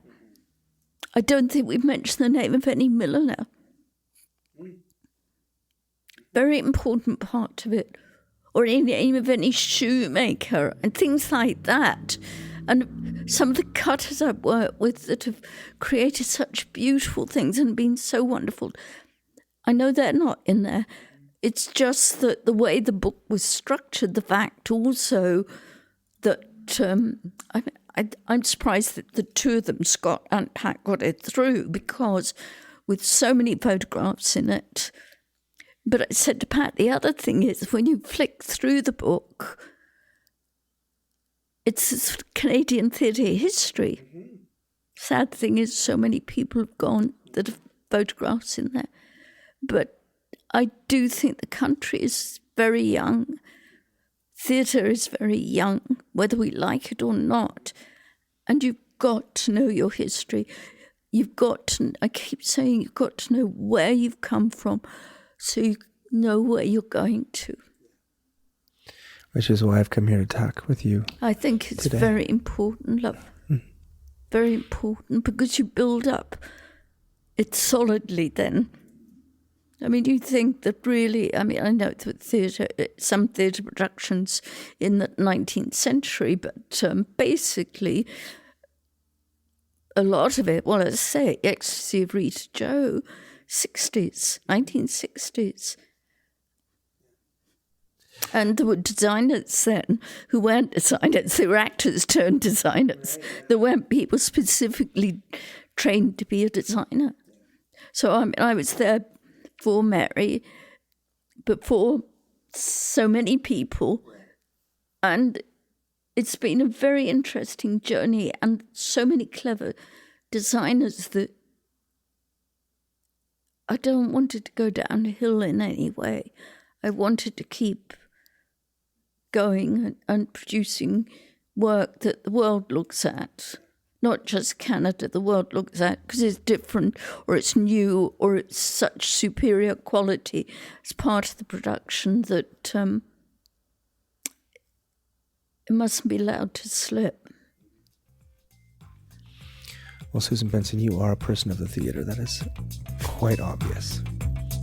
I don't think we've mentioned the name of any milliner. Very important part of it. Or any name of any shoemaker and things like that. And some of the cutters I've worked with that have created such beautiful things and been so wonderful, I know they're not in there. It's just that the way the book was structured, the fact also that I'm surprised that the two of them, Scott and Pat, got it through, because with so many photographs in it. But I said to Pat, the other thing is when you flick through the book, it's Canadian theatre history. Mm-hmm. Sad thing is so many people have gone that have photographs in there. But I do think the country is very young. Theatre is very young, whether we like it or not. And you've got to know your history. I keep saying, you've got to know where you've come from so you know where you're going to. Which is why I've come here to talk with you. I think it's today. Very important, love. Very important, because you build up it solidly then. I mean, you think that really, I know that some theatre productions in the 19th century, but basically a lot of it, well, as I say, Ecstasy of Rita Jo, 1960s. And there were designers then who weren't designers, they were actors turned designers. There weren't people specifically trained to be a designer. So I was there for Mary, but for so many people. And it's been a very interesting journey, and so many clever designers that I don't want it to go downhill in any way. I wanted to keep going and producing work that the world looks at. Not just Canada, the world looks at, because it's different, or it's new, or it's such superior quality as part of the production that it mustn't be allowed to slip. Well, Susan Benson, you are a person of the theater. That is quite obvious.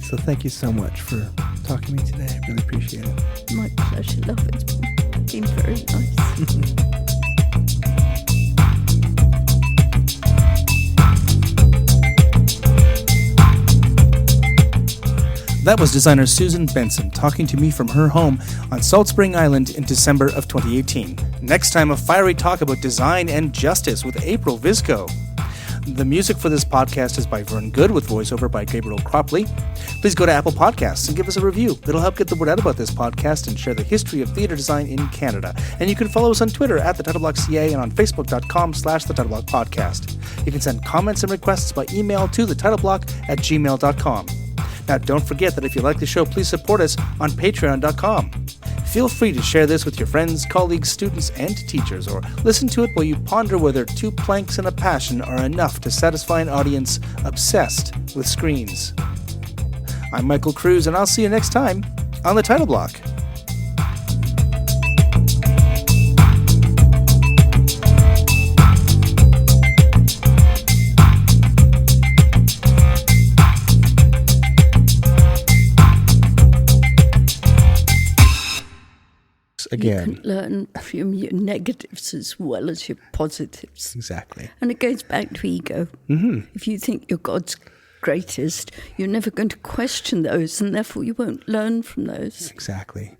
So thank you so much for talking to me today. I really appreciate it. My pleasure, love. It's been very nice. That was designer Susan Benson talking to me from her home on Salt Spring Island in December of 2018. Next time, a fiery talk about design and justice with April Visco. The music for this podcast is by Vern Good with voiceover by Gabriel Cropley. Please go to Apple Podcasts and give us a review. It'll help get the word out about this podcast and share the history of theatre design in Canada. And you can follow us on Twitter at thetitleBlock.ca and on Facebook.com/thetitleBlock podcast. You can send comments and requests by email to thetitleBlock@gmail.com. Now, don't forget that if you like the show, please support us on patreon.com. Feel free to share this with your friends, colleagues, students, and teachers, or listen to it while you ponder whether 2 planks and a passion are enough to satisfy an audience obsessed with screens. I'm Michael Cruz, and I'll see you next time on The Title Block. again. You can learn from your negatives as well as your positives. Exactly. And it goes back to ego. If you think you're God's greatest, you're never going to question those, and therefore you won't learn from those. Exactly.